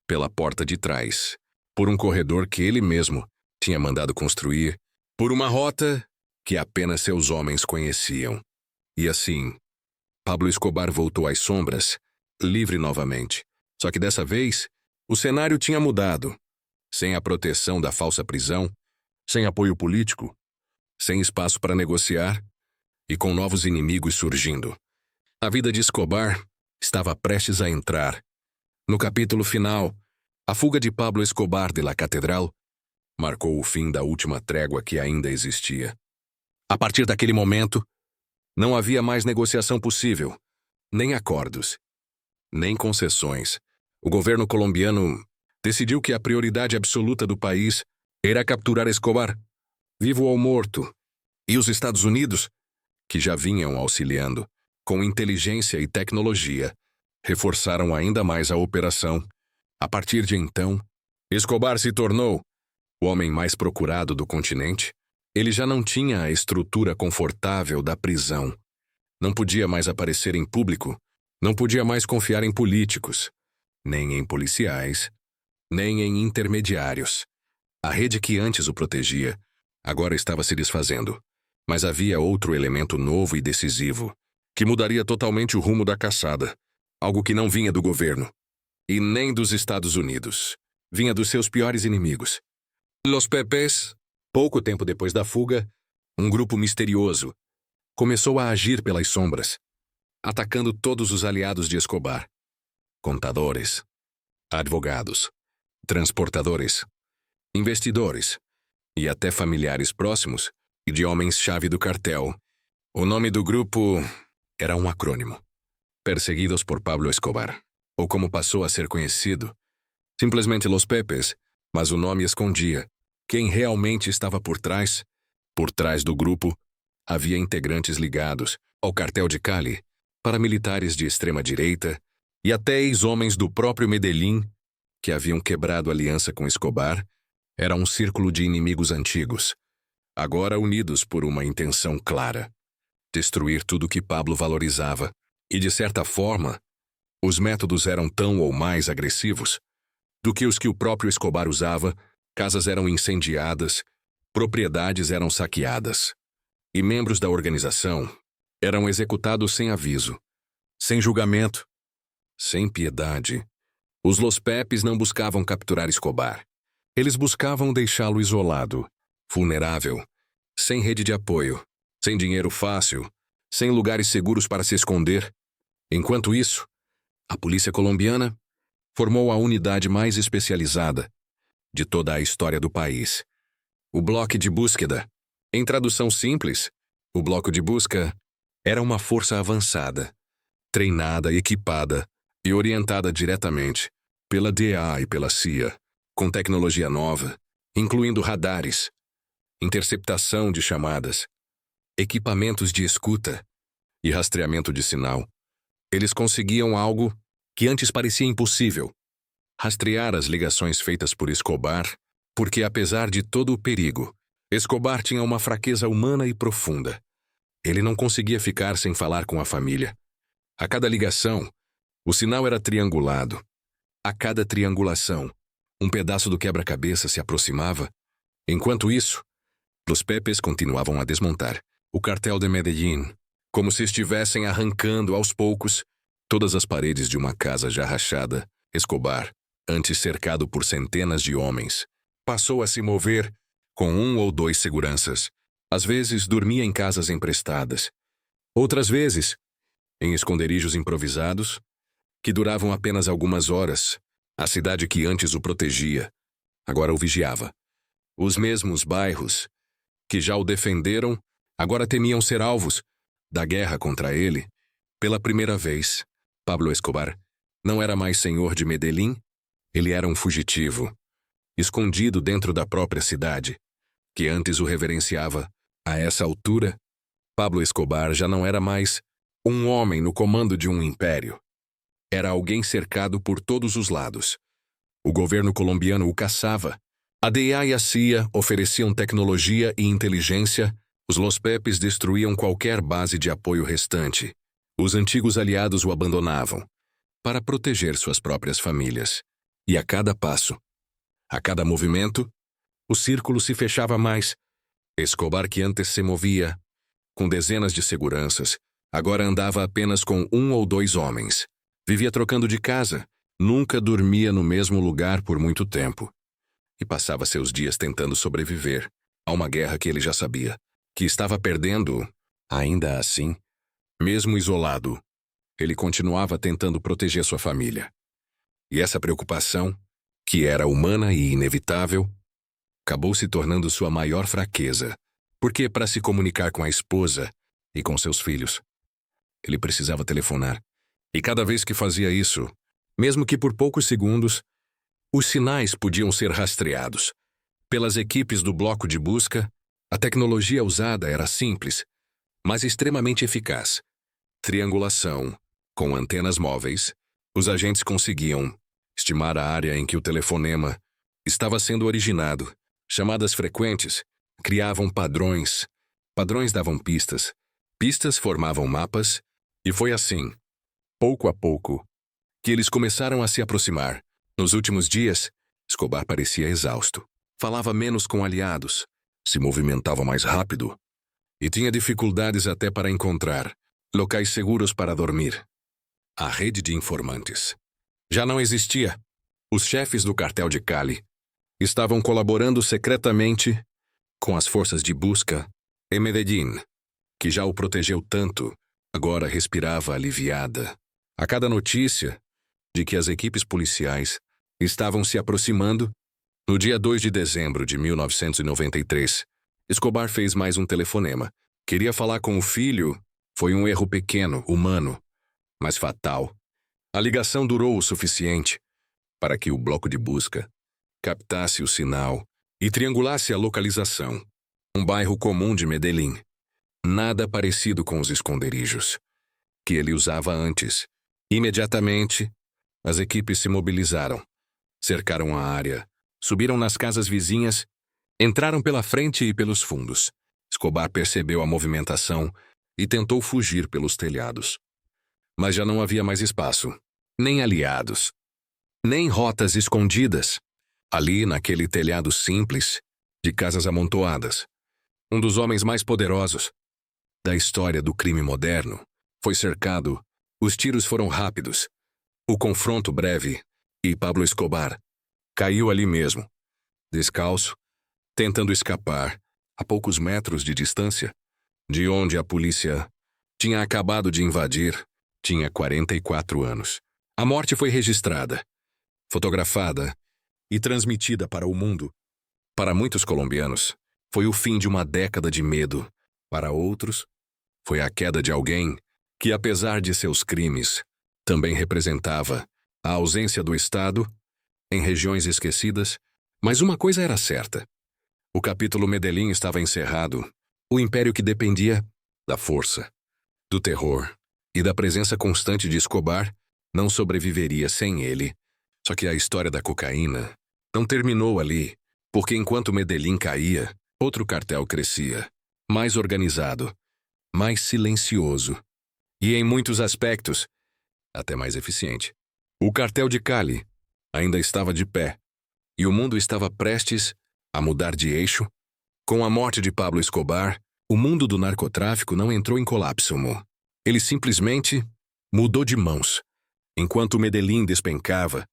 pela porta de trás, por um corredor que ele mesmo tinha mandado construir, por uma rota que apenas seus homens conheciam. E assim, Pablo Escobar voltou às sombras, livre novamente. Só que dessa vez, o cenário tinha mudado. Sem a proteção da falsa prisão, sem apoio político, sem espaço para negociar e com novos inimigos surgindo. A vida de Escobar estava prestes a entrar. No capítulo final, a fuga de Pablo Escobar de La Catedral marcou o fim da última trégua que ainda existia. A partir daquele momento, não havia mais negociação possível, nem acordos, nem concessões. O governo colombiano decidiu que a prioridade absoluta do país era capturar Escobar, vivo ou morto, e os Estados Unidos, que já vinham auxiliando com inteligência e tecnologia, reforçaram ainda mais a operação. A partir de então, Escobar se tornou o homem mais procurado do continente. Ele já não tinha a estrutura confortável da prisão. Não podia mais aparecer em público, não podia mais confiar em políticos, nem em policiais, nem em intermediários. A rede que antes o protegia agora estava se desfazendo. Mas havia outro elemento novo e decisivo, que mudaria totalmente o rumo da caçada. Algo que não vinha do governo, e nem dos Estados Unidos. Vinha dos seus piores inimigos. Los Pepes. Pouco tempo depois da fuga, um grupo misterioso começou a agir pelas sombras, atacando todos os aliados de Escobar. Contadores, advogados, transportadores, investidores e até familiares próximos e de homens-chave do cartel. O nome do grupo era um acrônimo. Perseguidos por Pablo Escobar, ou como passou a ser conhecido, simplesmente Los Pepes, mas o nome escondia quem realmente estava por trás. Por trás do grupo, havia integrantes ligados ao cartel de Cali, paramilitares de extrema-direita e até ex-homens do próprio Medellín que haviam quebrado aliança com Escobar. Era um círculo de inimigos antigos, agora unidos por uma intenção clara: destruir tudo que Pablo valorizava. E, de certa forma, os métodos eram tão ou mais agressivos do que os que o próprio Escobar usava. Casas eram incendiadas, propriedades eram saqueadas, e membros da organização eram executados sem aviso, sem julgamento, sem piedade. Os Los Pepes não buscavam capturar Escobar. Eles buscavam deixá-lo isolado, vulnerável, sem rede de apoio, sem dinheiro fácil, sem lugares seguros para se esconder. Enquanto isso, a polícia colombiana formou a unidade mais especializada de toda a história do país: o Bloco de Búsqueda. Em tradução simples, o Bloco de Busca era uma força avançada, treinada, equipada e orientada diretamente pela DEA e pela CIA, com tecnologia nova, incluindo radares, interceptação de chamadas, equipamentos de escuta e rastreamento de sinal. Eles conseguiam algo que antes parecia impossível: rastrear as ligações feitas por Escobar, porque, apesar de todo o perigo, Escobar tinha uma fraqueza humana e profunda. Ele não conseguia ficar sem falar com a família. A cada ligação, o sinal era triangulado. A cada triangulação, um pedaço do quebra-cabeça se aproximava. Enquanto isso, Los Pepes continuavam a desmontar o cartel de Medellín, como se estivessem arrancando aos poucos todas as paredes de uma casa já rachada. Escobar, antes cercado por centenas de homens, passou a se mover com 1 ou 2 seguranças. Às vezes dormia em casas emprestadas. Outras vezes, em esconderijos improvisados, que duravam apenas algumas horas. A cidade que antes o protegia, agora o vigiava. Os mesmos bairros que já o defenderam, agora temiam ser alvos da guerra contra ele. Pela primeira vez, Pablo Escobar não era mais senhor de Medellín. Ele era um fugitivo, escondido dentro da própria cidade, que antes o reverenciava. A essa altura, Pablo Escobar já não era mais um homem no comando de um império. Era alguém cercado por todos os lados. O governo colombiano o caçava. A DEA e a CIA ofereciam tecnologia e inteligência. Os Los Pepes destruíam qualquer base de apoio restante. Os antigos aliados o abandonavam para proteger suas próprias famílias. E a cada passo, a cada movimento, o círculo se fechava mais. Escobar, que antes se movia com dezenas de seguranças, agora andava apenas com 1 ou 2 homens. Vivia trocando de casa, nunca dormia no mesmo lugar por muito tempo. E passava seus dias tentando sobreviver a uma guerra que ele já sabia que estava perdendo. Ainda assim, mesmo isolado, ele continuava tentando proteger sua família. E essa preocupação, que era humana e inevitável, acabou se tornando sua maior fraqueza, porque, para se comunicar com a esposa e com seus filhos, ele precisava telefonar. E cada vez que fazia isso, mesmo que por poucos segundos, os sinais podiam ser rastreados. Pelas equipes do Bloco de Busca, a tecnologia usada era simples, mas extremamente eficaz. Triangulação, com antenas móveis, os agentes conseguiam estimar a área em que o telefonema estava sendo originado. Chamadas frequentes criavam padrões. Padrões davam pistas. Pistas formavam mapas. E foi assim, pouco a pouco, que eles começaram a se aproximar. Nos últimos dias, Escobar parecia exausto. Falava menos com aliados, se movimentava mais rápido e tinha dificuldades até para encontrar locais seguros para dormir. A rede de informantes já não existia. Os chefes do cartel de Cali estavam colaborando secretamente com as forças de busca em Medellín, que já o protegeu tanto. Agora respirava aliviada. A cada notícia de que as equipes policiais estavam se aproximando. No dia 2 de dezembro de 1993, Escobar fez mais um telefonema. Queria falar com o filho. Foi um erro pequeno, humano, mas fatal. A ligação durou o suficiente para que o bloco de busca captasse o sinal e triangulasse a localização. Um bairro comum de Medellín. Nada parecido com os esconderijos que ele usava antes. Imediatamente, as equipes se mobilizaram, cercaram a área, subiram nas casas vizinhas, entraram pela frente e pelos fundos. Escobar percebeu a movimentação e tentou fugir pelos telhados. Mas já não havia mais espaço, nem aliados, nem rotas escondidas. Ali, naquele telhado simples, de casas amontoadas, um dos homens mais poderosos da história do crime moderno foi cercado. Os tiros foram rápidos, o confronto breve, e Pablo Escobar caiu ali mesmo, descalço, tentando escapar, a poucos metros de distância, de onde a polícia tinha acabado de invadir. Tinha 44 anos. A morte foi registrada, fotografada e transmitida para o mundo. Para muitos colombianos, foi o fim de uma década de medo. Para outros, foi a queda de alguém que, apesar de seus crimes, também representava a ausência do Estado em regiões esquecidas. Mas uma coisa era certa. O capítulo Medellín estava encerrado. O império que dependia da força, do terror e da presença constante de Escobar não sobreviveria sem ele. Só que a história da cocaína não terminou ali, porque enquanto Medellín caía, outro cartel crescia, mais organizado, mais silencioso e, em muitos aspectos, até mais eficiente. O cartel de Cali ainda estava de pé, e o mundo estava prestes a mudar de eixo. Com a morte de Pablo Escobar, o mundo do narcotráfico não entrou em colapso. Ele simplesmente mudou de mãos. Enquanto Medellín despencava,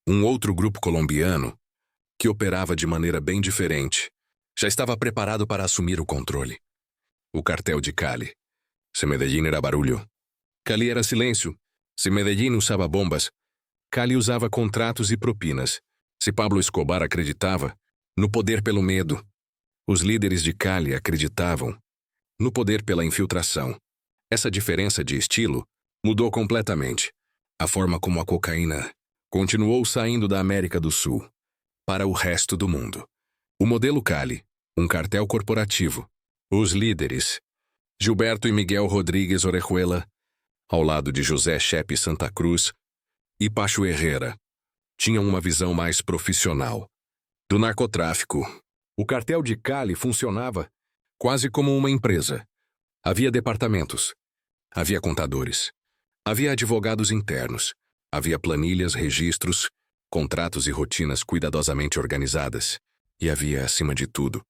um outro grupo colombiano, que operava de maneira bem diferente, já estava preparado para assumir o controle. O cartel de Cali. Se Medellín era barulho, Cali era silêncio. Se Medellín usava bombas, Cali usava contratos e propinas. Se Pablo Escobar acreditava no poder pelo medo, os líderes de Cali acreditavam no poder pela infiltração. Essa diferença de estilo mudou completamente a forma como a cocaína continuou saindo da América do Sul para o resto do mundo. O modelo Cali, um cartel corporativo. Os líderes, Gilberto e Miguel Rodríguez Orejuela, ao lado de José Chepe Santa Cruz e Pacho Herrera, tinham uma visão mais profissional do narcotráfico. O cartel de Cali funcionava quase como uma empresa. Havia departamentos, havia contadores, havia advogados internos, havia planilhas, registros, contratos e rotinas cuidadosamente organizadas. E havia, acima de tudo,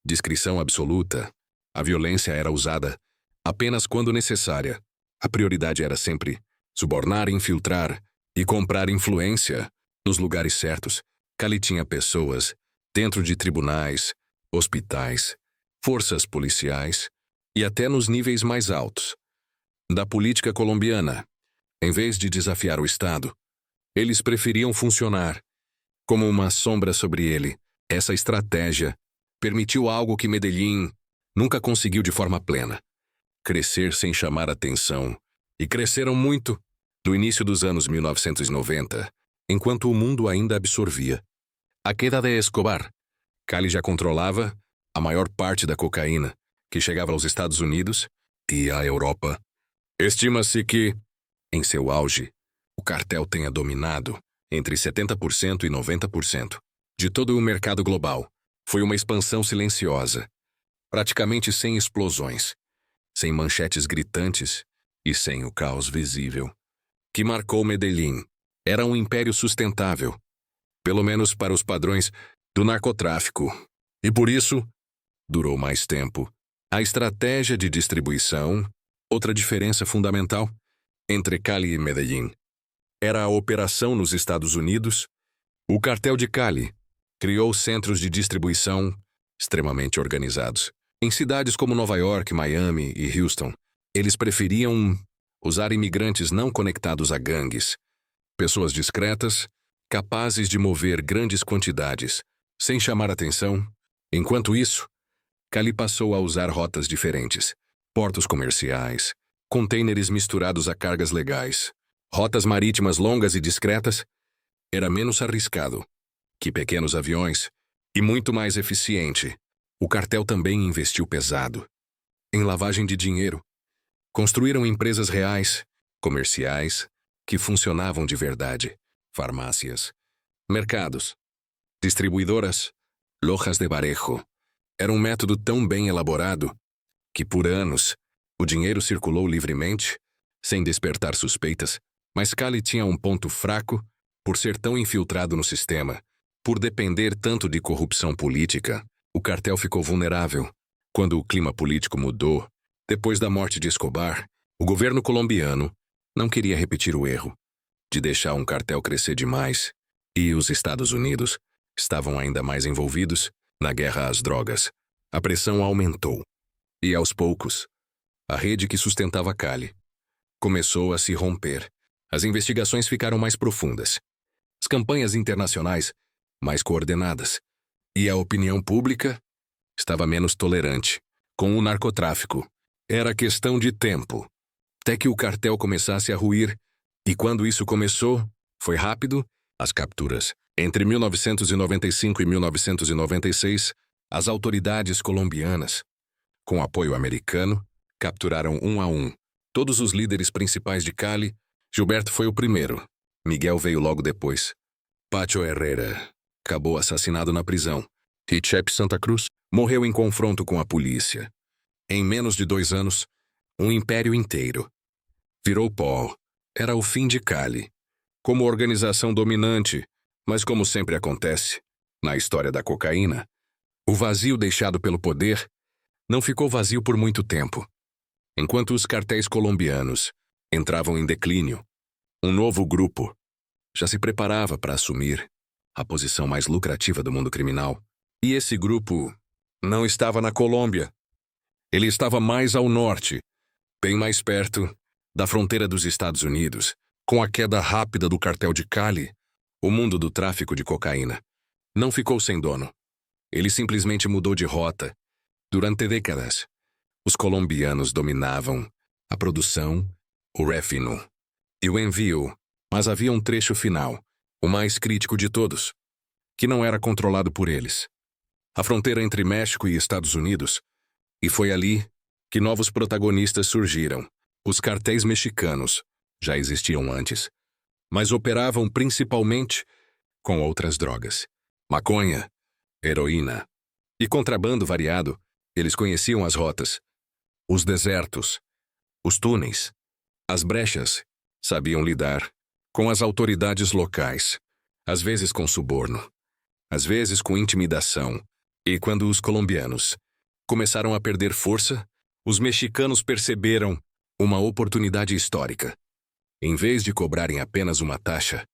discrição absoluta. A violência era usada apenas quando necessária. A prioridade era sempre subornar, infiltrar e comprar influência nos lugares certos. Cali tinha pessoas dentro de tribunais, hospitais, forças policiais e até nos níveis mais altos da política colombiana. Em vez de desafiar o Estado, eles preferiam funcionar como uma sombra sobre ele. Essa estratégia permitiu algo que Medellín nunca conseguiu de forma plena: crescer sem chamar atenção. E cresceram muito no início dos anos 1990, enquanto o mundo ainda absorvia a queda de Escobar. Cali já controlava a maior parte da cocaína que chegava aos Estados Unidos e à Europa. Estima-se que, em seu auge, o cartel tenha dominado entre 70% e 90% de todo o mercado global. Foi uma expansão silenciosa, praticamente sem explosões, sem manchetes gritantes e sem o caos visível que marcou Medellín. Era um império sustentável, pelo menos para os padrões do narcotráfico, e por isso durou mais tempo. A estratégia de distribuição, outra diferença fundamental entre Cali e Medellín, era a operação nos Estados Unidos. O cartel de Cali criou centros de distribuição extremamente organizados. Em cidades como Nova York, Miami e Houston, eles preferiam usar imigrantes não conectados a gangues, pessoas discretas, capazes de mover grandes quantidades, sem chamar atenção. Enquanto isso, Cali passou a usar rotas diferentes, portos comerciais, contêineres misturados a cargas legais, rotas marítimas longas e discretas. Era menos arriscado que pequenos aviões e muito mais eficiente. O cartel também investiu pesado em lavagem de dinheiro. Construíram empresas reais, comerciais, que funcionavam de verdade, farmácias, mercados, distribuidoras, lojas de varejo. Era um método tão bem elaborado que, por anos, o dinheiro circulou livremente, sem despertar suspeitas, mas Cali tinha um ponto fraco por ser tão infiltrado no sistema. Por depender tanto de corrupção política, o cartel ficou vulnerável. Quando o clima político mudou, depois da morte de Escobar, o governo colombiano não queria repetir o erro de deixar um cartel crescer demais, e os Estados Unidos estavam ainda mais envolvidos na guerra às drogas. A pressão aumentou, e aos poucos, a rede que sustentava Cali começou a se romper. As investigações ficaram mais profundas, as campanhas internacionais mais coordenadas, e a opinião pública estava menos tolerante com o narcotráfico. Era questão de tempo até que o cartel começasse a ruir, e quando isso começou, foi rápido. As capturas. Entre 1995 e 1996, as autoridades colombianas, com apoio americano, capturaram um a um todos os líderes principais de Cali. Gilberto foi o primeiro. Miguel veio logo depois. Pacho Herrera acabou assassinado na prisão. E Chepe Santa Cruz morreu em confronto com a polícia. Em menos de 2 anos, um império inteiro virou pó. Era o fim de Cali, como organização dominante, mas como sempre acontece na história da cocaína, o vazio deixado pelo poder não ficou vazio por muito tempo. Enquanto os cartéis colombianos entravam em declínio, um novo grupo já se preparava para assumir a posição mais lucrativa do mundo criminal. E esse grupo não estava na Colômbia. Ele estava mais ao norte, bem mais perto da fronteira dos Estados Unidos. Com a queda rápida do cartel de Cali, o mundo do tráfico de cocaína não ficou sem dono. Ele simplesmente mudou de rota. Durante décadas, os colombianos dominavam a produção, o refino e o envio, mas havia um trecho final, o mais crítico de todos, que não era controlado por eles. A fronteira entre México e Estados Unidos. E foi ali que novos protagonistas surgiram. Os cartéis mexicanos já existiam antes, mas operavam principalmente com outras drogas. Maconha, heroína e contrabando variado. Eles conheciam as rotas, os desertos, os túneis, as brechas. Sabiam lidar com as autoridades locais, às vezes com suborno, às vezes com intimidação. E quando os colombianos começaram a perder força, os mexicanos perceberam uma oportunidade histórica. Em vez de cobrarem apenas uma taxa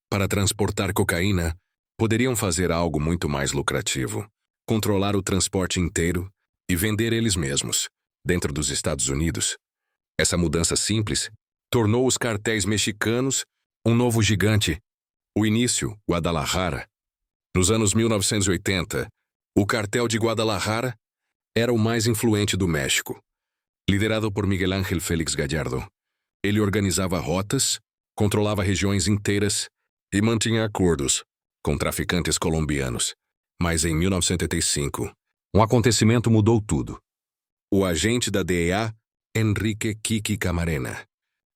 para transportar cocaína, poderiam fazer algo muito mais lucrativo: controlar o transporte inteiro e vender eles mesmos, dentro dos Estados Unidos. Essa mudança simples tornou os cartéis mexicanos um novo gigante. O início, Guadalajara. Nos anos 1980, o cartel de Guadalajara era o mais influente do México. Liderado por Miguel Ángel Félix Gallardo, ele organizava rotas, controlava regiões inteiras e mantinha acordos com traficantes colombianos. Mas em 1985, um acontecimento mudou tudo. O agente da DEA, Enrique Kiki Camarena,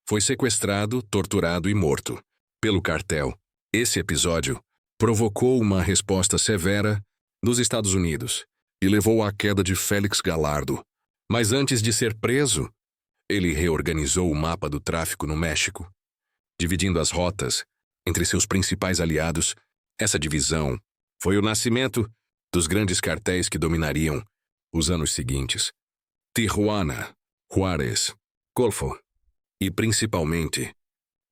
foi sequestrado, torturado e morto pelo cartel. Esse episódio provocou uma resposta severa dos Estados Unidos e levou à queda de Félix Gallardo. Mas antes de ser preso, ele reorganizou o mapa do tráfico no México, dividindo as rotas entre seus principais aliados. Essa divisão foi o nascimento dos grandes cartéis que dominariam os anos seguintes. Tijuana, Juárez, Golfo e, principalmente,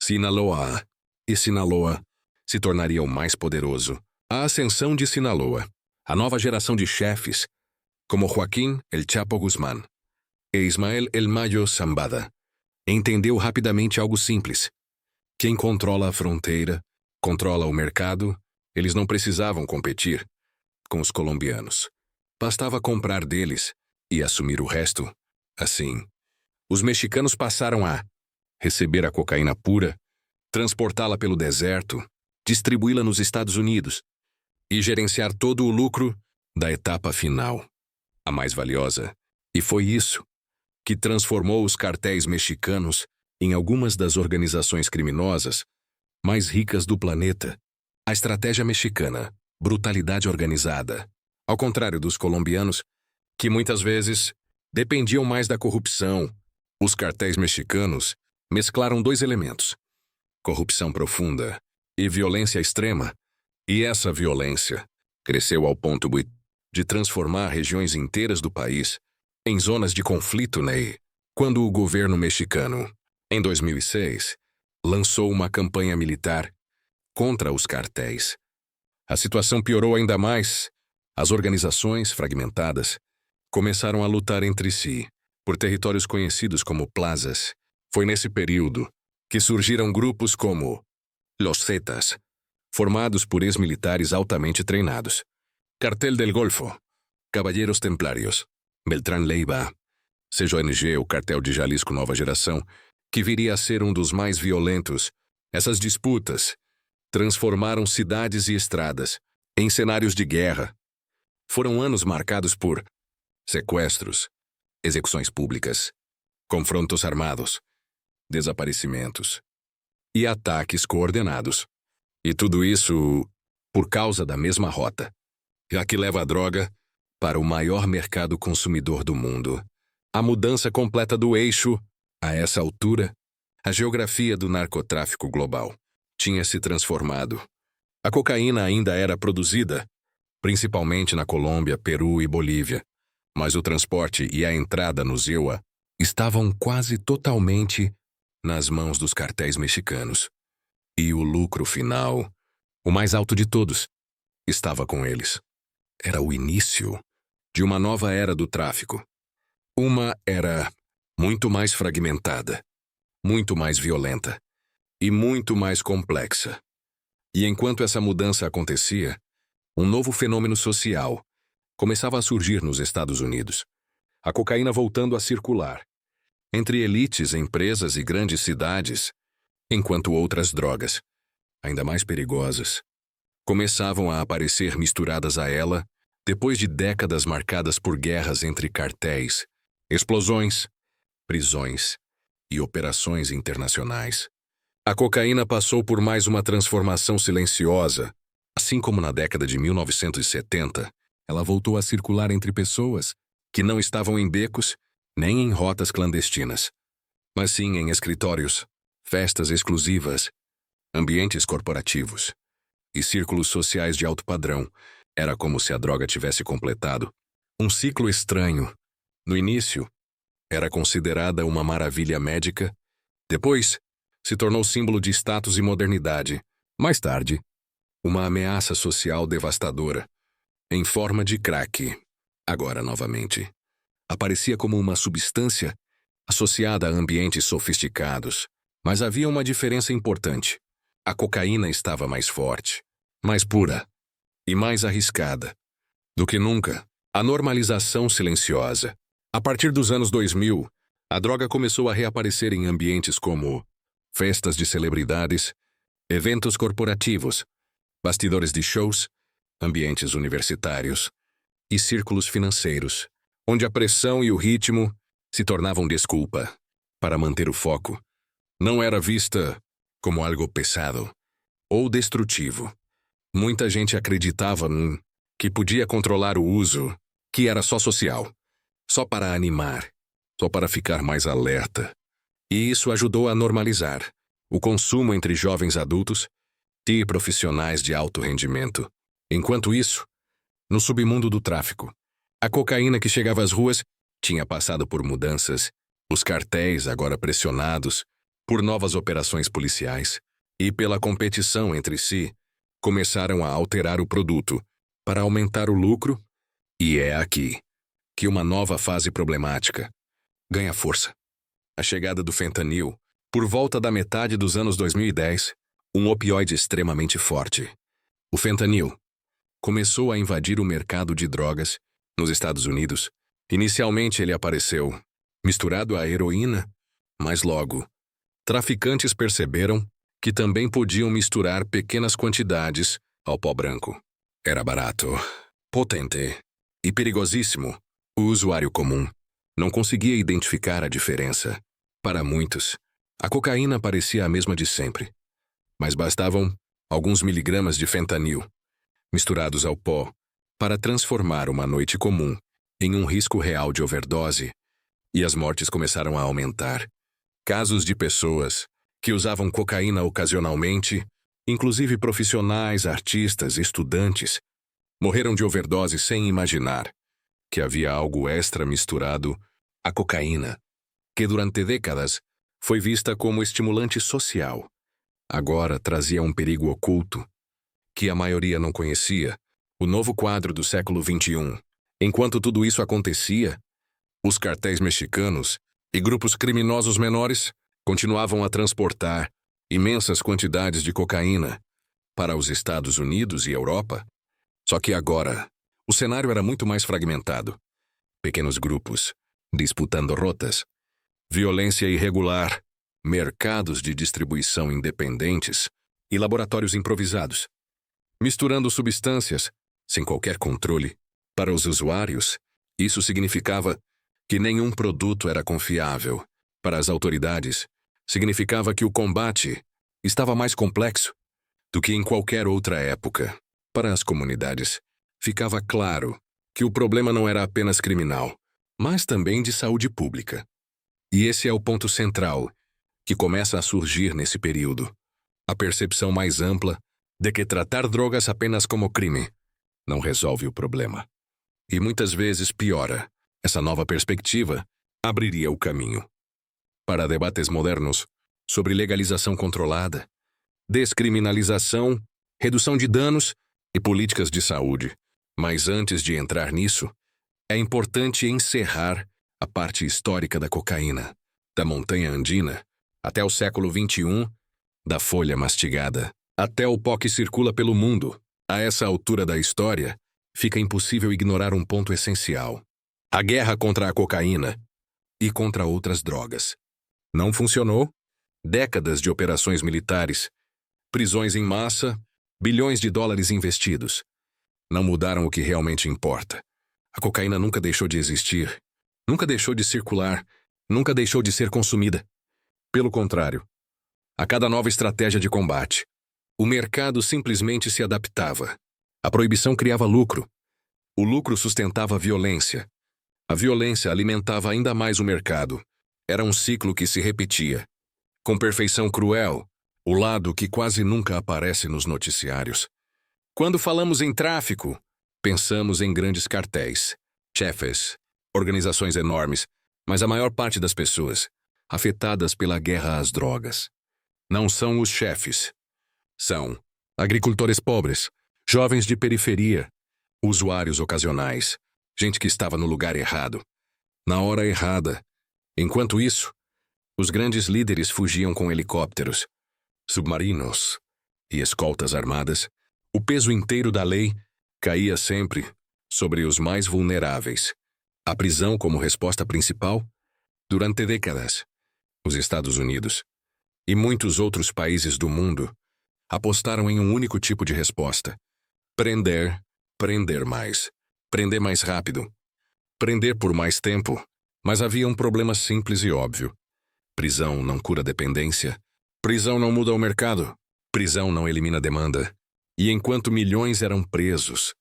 Sinaloa. E Sinaloa se tornaria o mais poderoso. A ascensão de Sinaloa, a nova geração de chefes, como Joaquín El Chapo Guzmán e Ismael El Mayo Zambada, entendeu rapidamente algo simples: quem controla a fronteira controla o mercado, eles não precisavam competir com os colombianos. Bastava comprar deles e assumir o resto. Assim, os mexicanos passaram a receber a cocaína pura, transportá-la pelo deserto, distribuí-la nos Estados Unidos e gerenciar todo o lucro da etapa final, a mais valiosa. E foi isso que transformou os cartéis mexicanos em algumas das organizações criminosas mais ricas do planeta. A estratégia mexicana, brutalidade organizada. Ao contrário dos colombianos, que muitas vezes dependiam mais da corrupção, os cartéis mexicanos mesclaram dois elementos: corrupção profunda e violência extrema. E essa violência cresceu ao ponto de transformar regiões inteiras do país em zonas de conflito, quando o governo mexicano, em 2006, lançou uma campanha militar contra os cartéis. A situação piorou ainda mais. As organizações fragmentadas começaram a lutar entre si por territórios conhecidos como plazas. Foi nesse período que surgiram grupos como Los Zetas, formados por ex-militares altamente treinados, Cartel del Golfo, Caballeros Templários, Beltrán Leiva, CJNG, o Cartel de Jalisco Nova Geração, que viria a ser um dos mais violentos. Essas disputas transformaram cidades e estradas em cenários de guerra. Foram anos marcados por sequestros, execuções públicas, confrontos armados, desaparecimentos e ataques coordenados. E tudo isso por causa da mesma rota, a que leva a droga para o maior mercado consumidor do mundo. A mudança completa do eixo. A essa altura, a geografia do narcotráfico global tinha se transformado. A cocaína ainda era produzida, principalmente na Colômbia, Peru e Bolívia, mas o transporte e a entrada nos EUA estavam quase totalmente nas mãos dos cartéis mexicanos. E o lucro final, o mais alto de todos, estava com eles. Era o início de uma nova era do tráfico. Uma era muito mais fragmentada, muito mais violenta e muito mais complexa. E enquanto essa mudança acontecia, um novo fenômeno social começava a surgir nos Estados Unidos. A cocaína voltando a circular entre elites, empresas e grandes cidades, enquanto outras drogas, ainda mais perigosas, começavam a aparecer misturadas a ela depois de décadas marcadas por guerras entre cartéis, explosões, prisões e operações internacionais. A cocaína passou por mais uma transformação silenciosa. Assim como na década de 1970, ela voltou a circular entre pessoas que não estavam em becos nem em rotas clandestinas, mas sim em escritórios, festas exclusivas, ambientes corporativos e círculos sociais de alto padrão. Era como se a droga tivesse completado um ciclo estranho. No início, era considerada uma maravilha médica. Depois, se tornou símbolo de status e modernidade. Mais tarde, uma ameaça social devastadora, em forma de crack. Agora, novamente, aparecia como uma substância associada a ambientes sofisticados. Mas havia uma diferença importante. A cocaína estava mais forte, mais pura e mais arriscada do que nunca. A normalização silenciosa. A partir dos anos 2000, a droga começou a reaparecer em ambientes como festas de celebridades, eventos corporativos, bastidores de shows, ambientes universitários e círculos financeiros, onde a pressão e o ritmo se tornavam desculpa para manter o foco. Não era vista como algo pesado ou destrutivo. Muita gente acreditava que podia controlar o uso, que era só social, só para animar, só para ficar mais alerta. E isso ajudou a normalizar o consumo entre jovens adultos e profissionais de alto rendimento. Enquanto isso, no submundo do tráfico, a cocaína que chegava às ruas tinha passado por mudanças. Os cartéis, agora pressionados por novas operações policiais e pela competição entre si, começaram a alterar o produto para aumentar o lucro. E é aqui que uma nova fase problemática ganha força. A chegada do fentanil, por volta da metade dos anos 2010, um opioide extremamente forte. O fentanil começou a invadir o mercado de drogas nos Estados Unidos. Inicialmente ele apareceu misturado à heroína, mas logo, traficantes perceberam que também podiam misturar pequenas quantidades ao pó branco. Era barato, potente e perigosíssimo. O usuário comum não conseguia identificar a diferença. Para muitos, a cocaína parecia a mesma de sempre, mas bastavam alguns miligramas de fentanil misturados ao pó para transformar uma noite comum em um risco real de overdose, e as mortes começaram a aumentar. Casos de pessoas que usavam cocaína ocasionalmente, inclusive profissionais, artistas, estudantes, morreram de overdose sem imaginar que havia algo extra misturado à cocaína, que durante décadas foi vista como estimulante social. Agora trazia um perigo oculto que a maioria não conhecia, o novo quadro do século XXI. Enquanto tudo isso acontecia, os cartéis mexicanos e grupos criminosos menores continuavam a transportar imensas quantidades de cocaína para os Estados Unidos e Europa. Só que agora, o cenário era muito mais fragmentado. Pequenos grupos, disputando rotas, violência irregular, mercados de distribuição independentes e laboratórios improvisados, misturando substâncias sem qualquer controle. Para os usuários, isso significava que nenhum produto era confiável. Para as autoridades, significava que o combate estava mais complexo do que em qualquer outra época. Para as comunidades, ficava claro que o problema não era apenas criminal, mas também de saúde pública. E esse é o ponto central que começa a surgir nesse período. A percepção mais ampla de que tratar drogas apenas como crime não resolve o problema. E muitas vezes piora. Essa nova perspectiva abriria o caminho para debates modernos sobre legalização controlada, descriminalização, redução de danos e políticas de saúde. Mas antes de entrar nisso, é importante encerrar a parte histórica da cocaína, da montanha andina, até o século XXI, da folha mastigada, até o pó que circula pelo mundo. A essa altura da história, fica impossível ignorar um ponto essencial: a guerra contra a cocaína e contra outras drogas. Não funcionou? Décadas de operações militares, prisões em massa, bilhões de dólares investidos. Não mudaram o que realmente importa. A cocaína nunca deixou de existir, nunca deixou de circular, nunca deixou de ser consumida. Pelo contrário, a cada nova estratégia de combate, o mercado simplesmente se adaptava. A proibição criava lucro. O lucro sustentava a violência. A violência alimentava ainda mais o mercado. Era um ciclo que se repetia. Com perfeição cruel, o lado que quase nunca aparece nos noticiários. Quando falamos em tráfico, pensamos em grandes cartéis, chefes, organizações enormes, mas a maior parte das pessoas, afetadas pela guerra às drogas, não são os chefes. São agricultores pobres, jovens de periferia, usuários ocasionais, gente que estava no lugar errado, na hora errada. Enquanto isso, os grandes líderes fugiam com helicópteros, submarinos e escoltas armadas. O peso inteiro da lei caía sempre sobre os mais vulneráveis. A prisão como resposta principal? Durante décadas, os Estados Unidos e muitos outros países do mundo apostaram em um único tipo de resposta: prender, prender mais rápido, prender por mais tempo. Mas havia um problema simples e óbvio: prisão não cura dependência, prisão não muda o mercado, prisão não elimina demanda. E enquanto milhões eram presos,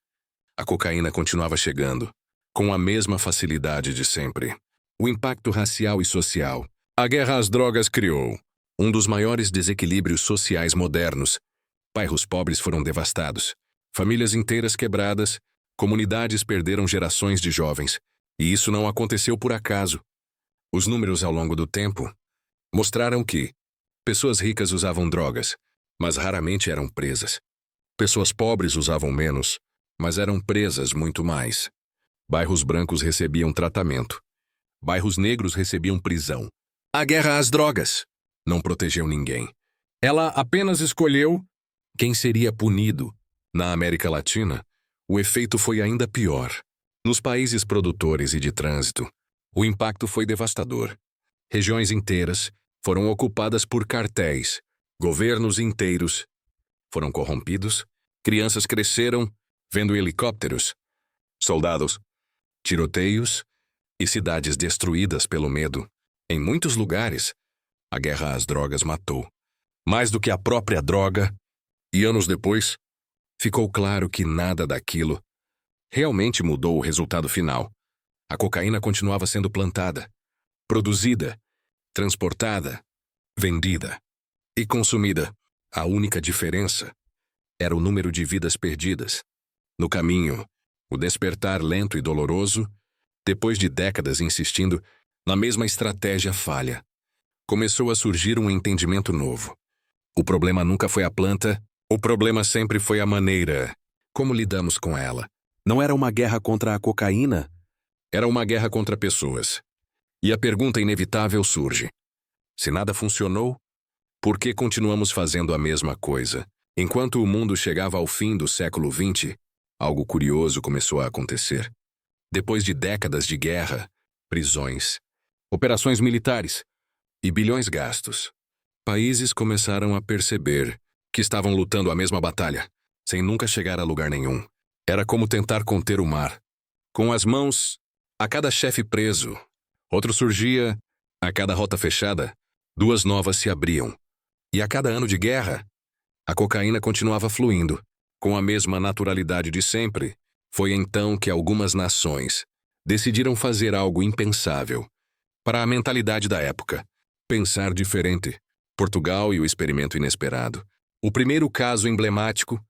a cocaína continuava chegando, com a mesma facilidade de sempre. O impacto racial e social. A guerra às drogas criou um dos maiores desequilíbrios sociais modernos. Bairros pobres foram devastados, famílias inteiras quebradas, comunidades perderam gerações de jovens. E isso não aconteceu por acaso. Os números ao longo do tempo mostraram que pessoas ricas usavam drogas, mas raramente eram presas. Pessoas pobres usavam menos, mas eram presas muito mais. Bairros brancos recebiam tratamento. Bairros negros recebiam prisão. A guerra às drogas não protegeu ninguém. Ela apenas escolheu quem seria punido. Na América Latina, o efeito foi ainda pior. Nos países produtores e de trânsito, o impacto foi devastador. Regiões inteiras foram ocupadas por cartéis. Governos inteiros foram corrompidos. Crianças cresceram vendo helicópteros, soldados, tiroteios e cidades destruídas pelo medo. Em muitos lugares, a guerra às drogas matou. Mais do que a própria droga, e anos depois, ficou claro que nada daquilo realmente mudou o resultado final. A cocaína continuava sendo plantada, produzida, transportada, vendida e consumida. A única diferença era o número de vidas perdidas. No caminho, o despertar lento e doloroso, depois de décadas insistindo na mesma estratégia falha, começou a surgir um entendimento novo. O problema nunca foi a planta, o problema sempre foi a maneira como lidamos com ela. Não era uma guerra contra a cocaína? Era uma guerra contra pessoas. E a pergunta inevitável surge: se nada funcionou, por que continuamos fazendo a mesma coisa? Enquanto o mundo chegava ao fim do século XX, algo curioso começou a acontecer. Depois de décadas de guerra, prisões, operações militares e bilhões gastos, países começaram a perceber que estavam lutando a mesma batalha, sem nunca chegar a lugar nenhum. Era como tentar conter o mar. Com as mãos, a cada chefe preso, outro surgia, a cada rota fechada, duas novas se abriam. E a cada ano de guerra, a cocaína continuava fluindo, com a mesma naturalidade de sempre. Foi então que algumas nações decidiram fazer algo impensável. Para a mentalidade da época, pensar diferente. Portugal e o experimento inesperado. O primeiro caso emblemático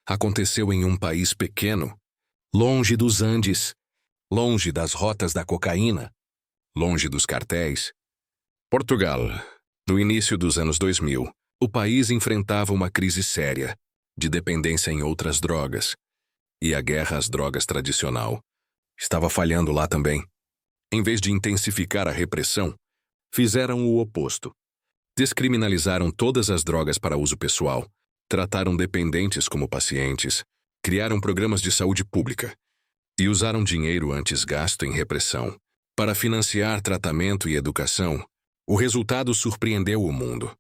aconteceu em um país pequeno, longe dos Andes, longe das rotas da cocaína, longe dos cartéis. Portugal. No início dos anos 2000, o país enfrentava uma crise séria de dependência em outras drogas. E a guerra às drogas tradicional estava falhando lá também. Em vez de intensificar a repressão, fizeram o oposto. Descriminalizaram todas as drogas para uso pessoal, trataram dependentes como pacientes, criaram programas de saúde pública e usaram dinheiro antes gasto em repressão para financiar tratamento e educação. O resultado surpreendeu o mundo.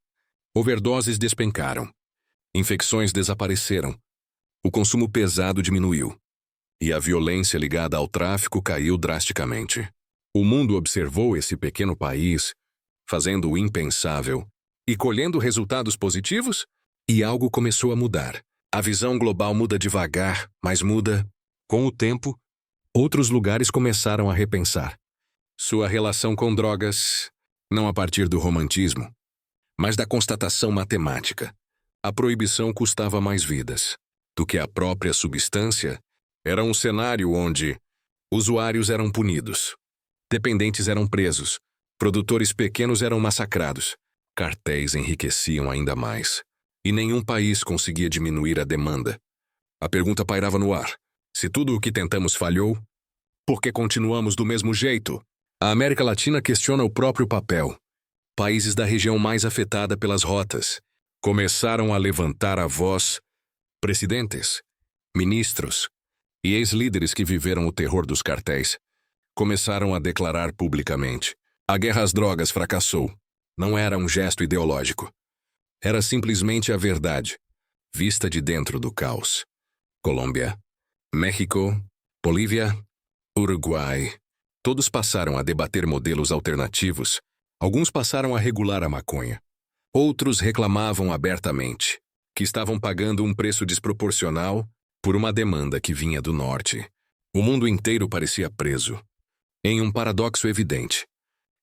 Overdoses despencaram, infecções desapareceram, o consumo pesado diminuiu e a violência ligada ao tráfico caiu drasticamente. O mundo observou esse pequeno país fazendo o impensável e colhendo resultados positivos, e algo começou a mudar. A visão global muda devagar, mas muda. Com o tempo, outros lugares começaram a repensar sua relação com drogas, não a partir do romantismo, mas da constatação matemática. A proibição custava mais vidas do que a própria substância. Era um cenário onde usuários eram punidos, dependentes eram presos, produtores pequenos eram massacrados, cartéis enriqueciam ainda mais, e nenhum país conseguia diminuir a demanda. A pergunta pairava no ar: se tudo o que tentamos falhou, por que continuamos do mesmo jeito? A América Latina questiona o próprio papel. Países da região mais afetada pelas rotas começaram a levantar a voz. Presidentes, ministros e ex-líderes que viveram o terror dos cartéis começaram a declarar publicamente: a guerra às drogas fracassou. Não era um gesto ideológico. Era simplesmente a verdade, vista de dentro do caos. Colômbia, México, Bolívia, Uruguai. Todos passaram a debater modelos alternativos. Alguns passaram a regular a maconha. Outros reclamavam abertamente que estavam pagando um preço desproporcional por uma demanda que vinha do norte. O mundo inteiro parecia preso em um paradoxo evidente.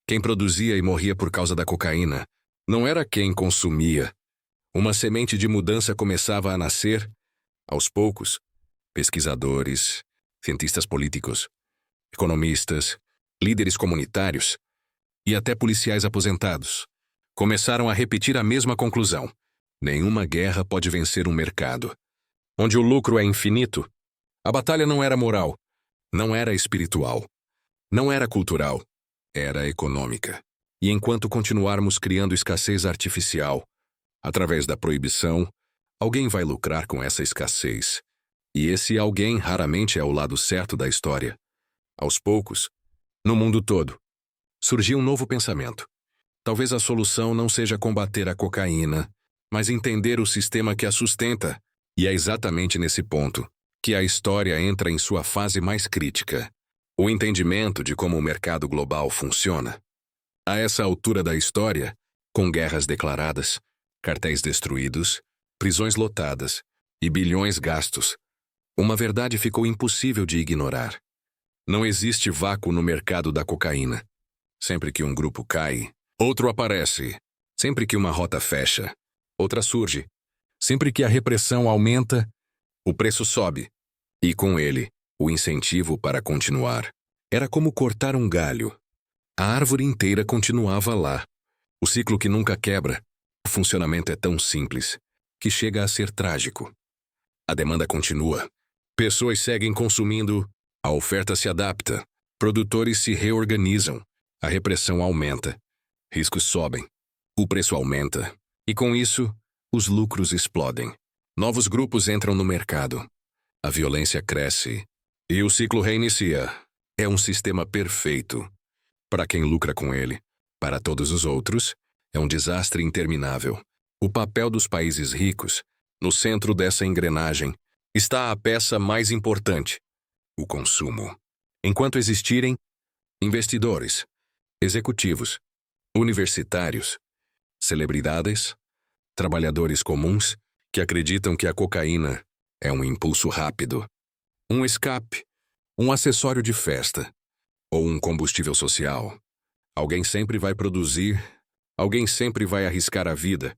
Quem produzia e morria por causa da cocaína não era quem consumia. Uma semente de mudança começava a nascer, aos poucos. Pesquisadores, cientistas políticos, economistas, líderes comunitários e até policiais aposentados começaram a repetir a mesma conclusão: nenhuma guerra pode vencer um mercado onde o lucro é infinito. A batalha não era moral, não era espiritual, não era cultural, era econômica. E enquanto continuarmos criando escassez artificial, Através da proibição, alguém vai lucrar com essa escassez. E esse alguém raramente é o lado certo da história. Aos poucos, no mundo todo, surgiu um novo pensamento. Talvez a solução não seja combater a cocaína, mas entender o sistema que a sustenta. E é exatamente nesse ponto que a história entra em sua fase mais crítica. O entendimento de como o mercado global funciona. A essa altura da história, com guerras declaradas, cartéis destruídos, prisões lotadas e bilhões gastos, uma verdade ficou impossível de ignorar. Não existe vácuo no mercado da cocaína. Sempre que um grupo cai, outro aparece. Sempre que uma rota fecha, outra surge. Sempre que a repressão aumenta, o preço sobe. E com ele, o incentivo para continuar. Era como cortar um galho. A árvore inteira continuava lá. O ciclo que nunca quebra. O funcionamento é tão simples que chega a ser trágico. A demanda continua. Pessoas seguem consumindo, a oferta se adapta, produtores se reorganizam, a repressão aumenta, riscos sobem, o preço aumenta, e com isso, os lucros explodem. Novos grupos entram no mercado, a violência cresce, e o ciclo reinicia. É um sistema perfeito. Para quem lucra com ele, para todos os outros, é um desastre interminável. O papel dos países ricos, no centro dessa engrenagem, está a peça mais importante: o consumo. Enquanto existirem investidores, executivos, universitários, celebridades, trabalhadores comuns que acreditam que a cocaína é um impulso rápido, um escape, um acessório de festa ou um combustível social, alguém sempre vai produzir, alguém sempre vai arriscar a vida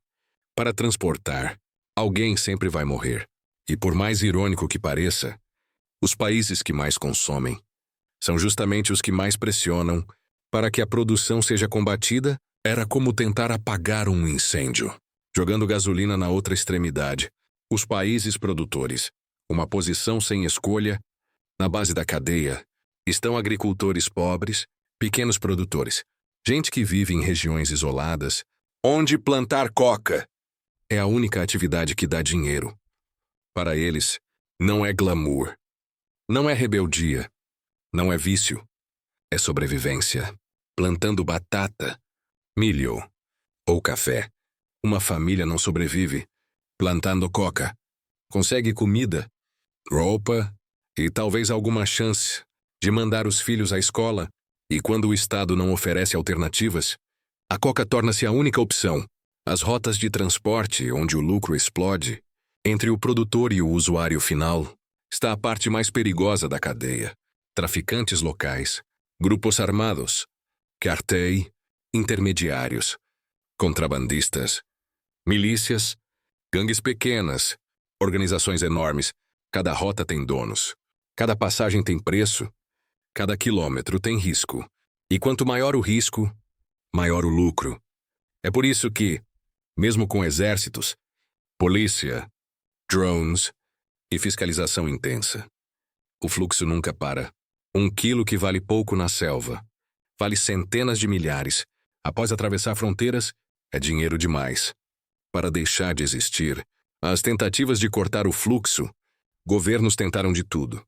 para transportar, alguém sempre vai morrer. E por mais irônico que pareça, os países que mais consomem são justamente os que mais pressionam para que a produção seja combatida. Era como tentar apagar um incêndio, jogando gasolina na outra extremidade. Os países produtores, uma posição sem escolha, na base da cadeia, estão agricultores pobres, pequenos produtores, gente que vive em regiões isoladas, onde plantar coca é a única atividade que dá dinheiro. Para eles, não é glamour, não é rebeldia, não é vício, é sobrevivência. Plantando batata, milho ou café, uma família não sobrevive. Plantando coca, consegue comida, roupa e talvez alguma chance de mandar os filhos à escola. E quando o Estado não oferece alternativas, a coca torna-se a única opção. As rotas de transporte onde o lucro explode, entre o produtor e o usuário final, está a parte mais perigosa da cadeia. Traficantes locais, grupos armados, cartéis, intermediários, contrabandistas, milícias, gangues pequenas, organizações enormes. Cada rota tem donos, cada passagem tem preço, cada quilômetro tem risco. E quanto maior o risco, maior o lucro. É por isso que, mesmo com exércitos, polícia, drones e fiscalização intensa, o fluxo nunca para. 1 quilo que vale pouco na selva, vale centenas de milhares. Após atravessar fronteiras, é dinheiro demais. Para deixar de existir, as tentativas de cortar o fluxo, governos tentaram de tudo.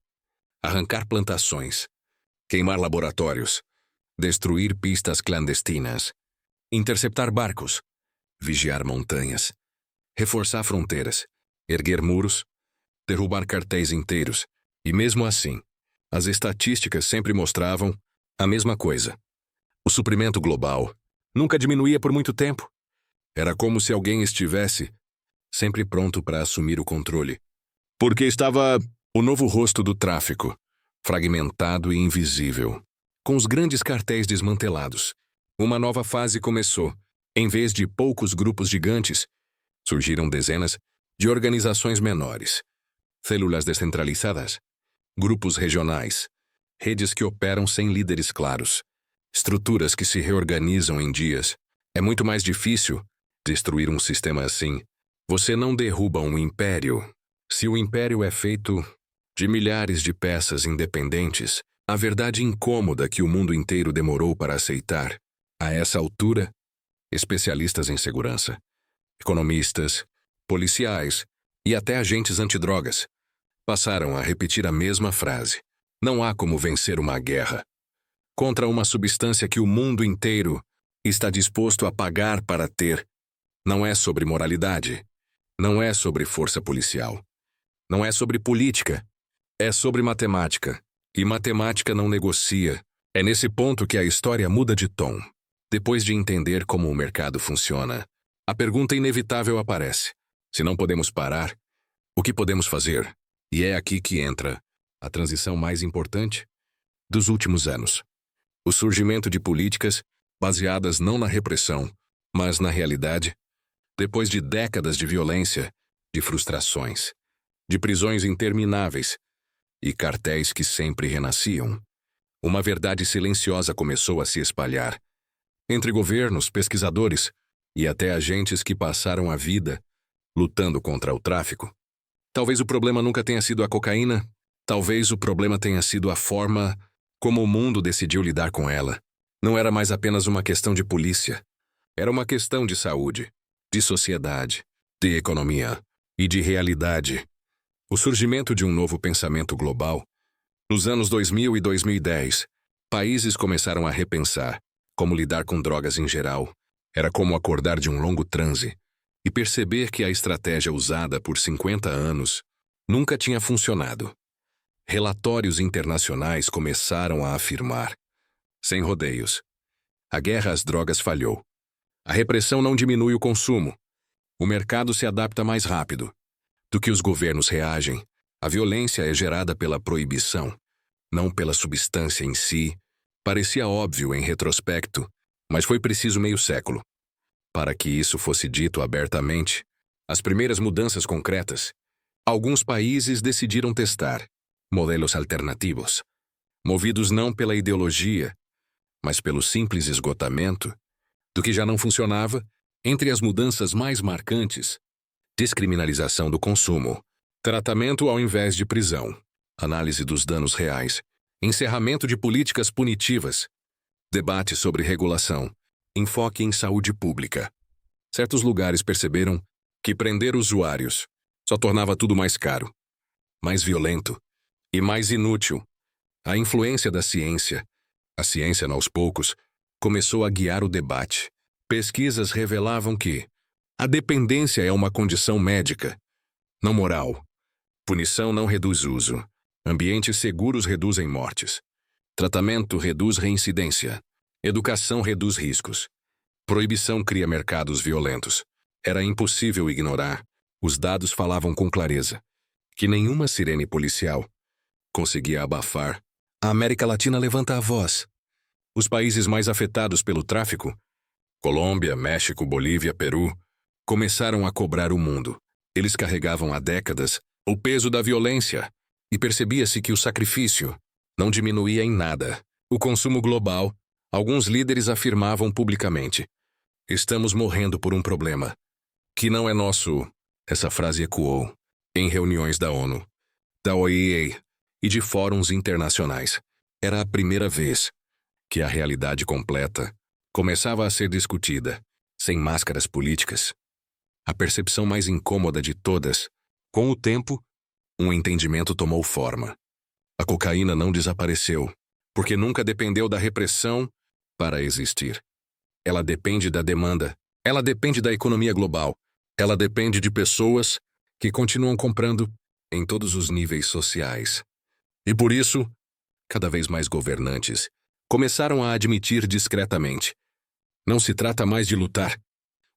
Arrancar plantações, queimar laboratórios, destruir pistas clandestinas, interceptar barcos, vigiar montanhas, reforçar fronteiras, erguer muros, derrubar cartéis inteiros. E mesmo assim, as estatísticas sempre mostravam a mesma coisa. O suprimento global nunca diminuía por muito tempo. Era como se alguém estivesse sempre pronto para assumir o controle. Porque estava o novo rosto do tráfico, fragmentado e invisível. Com os grandes cartéis desmantelados, uma nova fase começou. Em vez de poucos grupos gigantes, surgiram dezenas de organizações menores, células descentralizadas, grupos regionais, redes que operam sem líderes claros, estruturas que se reorganizam em dias. É muito mais difícil destruir um sistema assim. Você não derruba um império. Se o império é feito de milhares de peças independentes, a verdade incômoda que o mundo inteiro demorou para aceitar, a essa altura, especialistas em segurança economistas, policiais e até agentes antidrogas passaram a repetir a mesma frase: não há como vencer uma guerra contra uma substância que o mundo inteiro está disposto a pagar para ter. Não é sobre moralidade, não é sobre força policial, não é sobre política, é sobre matemática. E matemática não negocia. É nesse ponto que a história muda de tom. Depois de entender como o mercado funciona, a pergunta inevitável aparece: se não podemos parar, o que podemos fazer? E é aqui que entra a transição mais importante dos últimos anos. O surgimento de políticas baseadas não na repressão, mas na realidade. Depois de décadas de violência, de frustrações, de prisões intermináveis e cartéis que sempre renasciam, uma verdade silenciosa começou a se espalhar. Entre governos, pesquisadores e até agentes que passaram a vida lutando contra o tráfico. Talvez o problema nunca tenha sido a cocaína, talvez o problema tenha sido a forma como o mundo decidiu lidar com ela. Não era mais apenas uma questão de polícia. Era uma questão de saúde, de sociedade, de economia e de realidade. O surgimento de um novo pensamento global. Nos anos 2000 e 2010, países começaram a repensar como lidar com drogas em geral. Era como acordar de um longo transe e perceber que a estratégia usada por 50 anos nunca tinha funcionado. Relatórios internacionais começaram a afirmar, sem rodeios: a guerra às drogas falhou. A repressão não diminui o consumo. O mercado se adapta mais rápido do que os governos reagem. A violência é gerada pela proibição, não pela substância em si. Parecia óbvio em retrospecto, mas foi preciso meio século para que isso fosse dito abertamente. As primeiras mudanças concretas. Alguns países decidiram testar modelos alternativos, movidos não pela ideologia, mas pelo simples esgotamento do que já não funcionava. Entre as mudanças mais marcantes: descriminalização do consumo, tratamento ao invés de prisão, análise dos danos reais, encerramento de políticas punitivas, debate sobre regulação, enfoque em saúde pública. Certos lugares perceberam que prender usuários só tornava tudo mais caro, mais violento e mais inútil. A influência da ciência. A ciência, aos poucos, começou a guiar o debate. Pesquisas revelavam que a dependência é uma condição médica, não moral. Punição não reduz uso. Ambientes seguros reduzem mortes. Tratamento reduz reincidência. Educação reduz riscos. Proibição cria mercados violentos. Era impossível ignorar. Os dados falavam com clareza que nenhuma sirene policial conseguia abafar. A América Latina levanta a voz. Os países mais afetados pelo tráfico, Colômbia, México, Bolívia, Peru, começaram a cobrar o mundo. Eles carregavam há décadas o peso da violência e percebia-se que o sacrifício não diminuía em nada. O consumo global. Alguns líderes afirmavam publicamente: estamos morrendo por um problema que não é nosso. Essa frase ecoou em reuniões da ONU, da OIE e de fóruns internacionais. Era a primeira vez que a realidade completa começava a ser discutida, sem máscaras políticas. A percepção mais incômoda de todas. Com o tempo, um entendimento tomou forma. A cocaína não desapareceu, porque nunca dependeu da repressão para existir. Ela depende da demanda, ela depende da economia global, ela depende de pessoas que continuam comprando em todos os níveis sociais. E por isso, cada vez mais governantes começaram a admitir discretamente: não se trata mais de lutar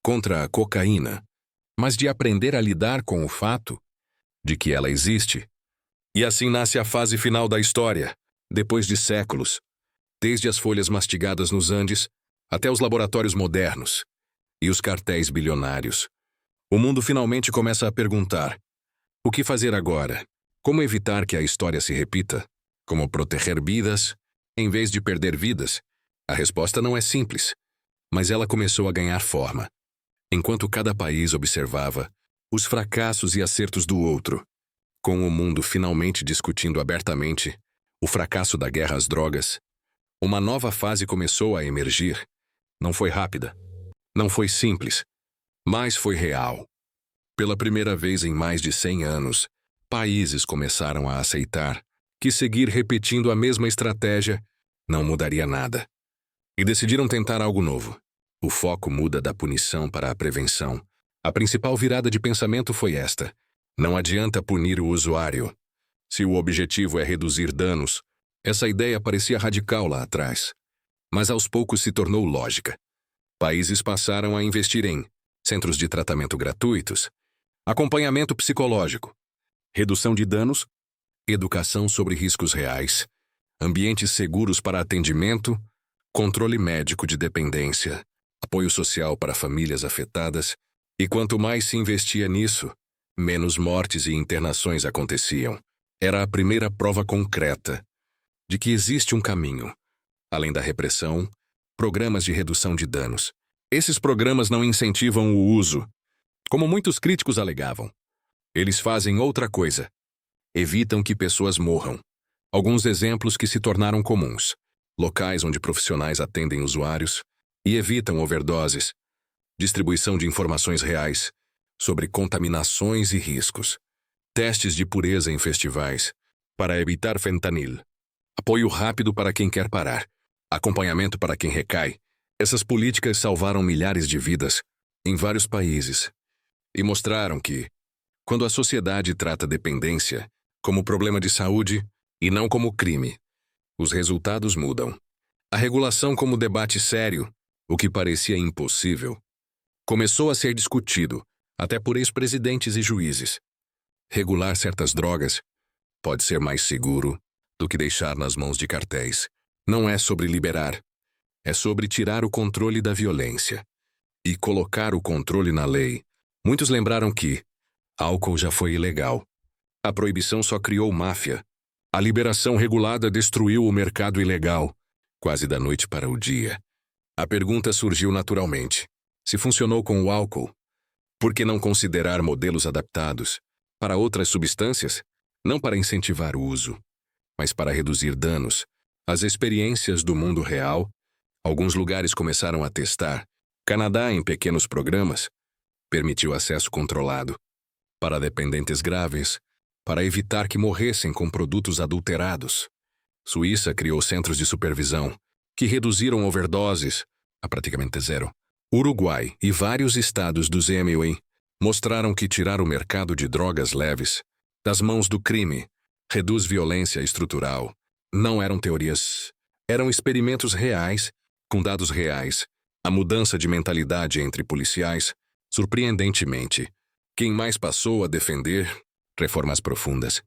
contra a cocaína, mas de aprender a lidar com o fato de que ela existe. E assim nasce a fase final da história, depois de séculos, desde as folhas mastigadas nos Andes até os laboratórios modernos e os cartéis bilionários. O mundo finalmente começa a perguntar: o que fazer agora? Como evitar que a história se repita? Como proteger vidas em vez de perder vidas? A resposta não é simples, mas ela começou a ganhar forma. Enquanto cada país observava os fracassos e acertos do outro, com o mundo finalmente discutindo abertamente o fracasso da guerra às drogas, uma nova fase começou a emergir. Não foi rápida, não foi simples, Mas foi real. Pela primeira vez em mais de 100 anos, países começaram a aceitar que seguir repetindo a mesma estratégia não mudaria nada. E decidiram tentar algo novo. O foco muda da punição para a prevenção. A principal virada de pensamento foi esta: não adianta punir o usuário. Se o objetivo é reduzir danos, essa ideia parecia radical lá atrás. Mas aos poucos se tornou lógica. Países passaram a investir em centros de tratamento gratuitos, acompanhamento psicológico, redução de danos, educação sobre riscos reais, ambientes seguros para atendimento, controle médico de dependência, apoio social para famílias afetadas, e quanto mais se investia nisso, menos mortes e internações aconteciam. Era a primeira prova concreta de que existe um caminho. Além da repressão, programas de redução de danos. Esses programas não incentivam o uso, como muitos críticos alegavam. Eles fazem outra coisa. Evitam que pessoas morram. Alguns exemplos que se tornaram comuns: locais onde profissionais atendem usuários e evitam overdoses, distribuição de informações reais sobre contaminações e riscos, testes de pureza em festivais para evitar fentanil, apoio rápido para quem quer parar, acompanhamento para quem recai. Essas políticas salvaram milhares de vidas em vários países e mostraram que, quando a sociedade trata dependência como problema de saúde e não como crime, os resultados mudam. A regulação como debate sério, o que parecia impossível, começou a ser discutido, até por ex-presidentes e juízes. Regular certas drogas pode ser mais seguro do que deixar nas mãos de cartéis. Não é sobre liberar, é sobre tirar o controle da violência e colocar o controle na lei. Muitos lembraram que álcool já foi ilegal. A proibição só criou máfia. A liberação regulada destruiu o mercado ilegal, quase da noite para o dia. A pergunta surgiu naturalmente: se funcionou com o álcool, por que não considerar modelos adaptados para outras substâncias? Não para incentivar o uso, mas para reduzir danos. As experiências do mundo real, alguns lugares começaram a testar. Canadá, em pequenos programas, permitiu acesso controlado para dependentes graves, para evitar que morressem com produtos adulterados. Suíça criou centros de supervisão, que reduziram overdoses a praticamente zero. Uruguai e vários estados do ZMUI mostraram que tirar o mercado de drogas leves das mãos do crime reduz violência estrutural. Não eram teorias, eram experimentos reais, com dados reais. A mudança de mentalidade entre policiais, surpreendentemente, quem mais passou a defender reformas profundas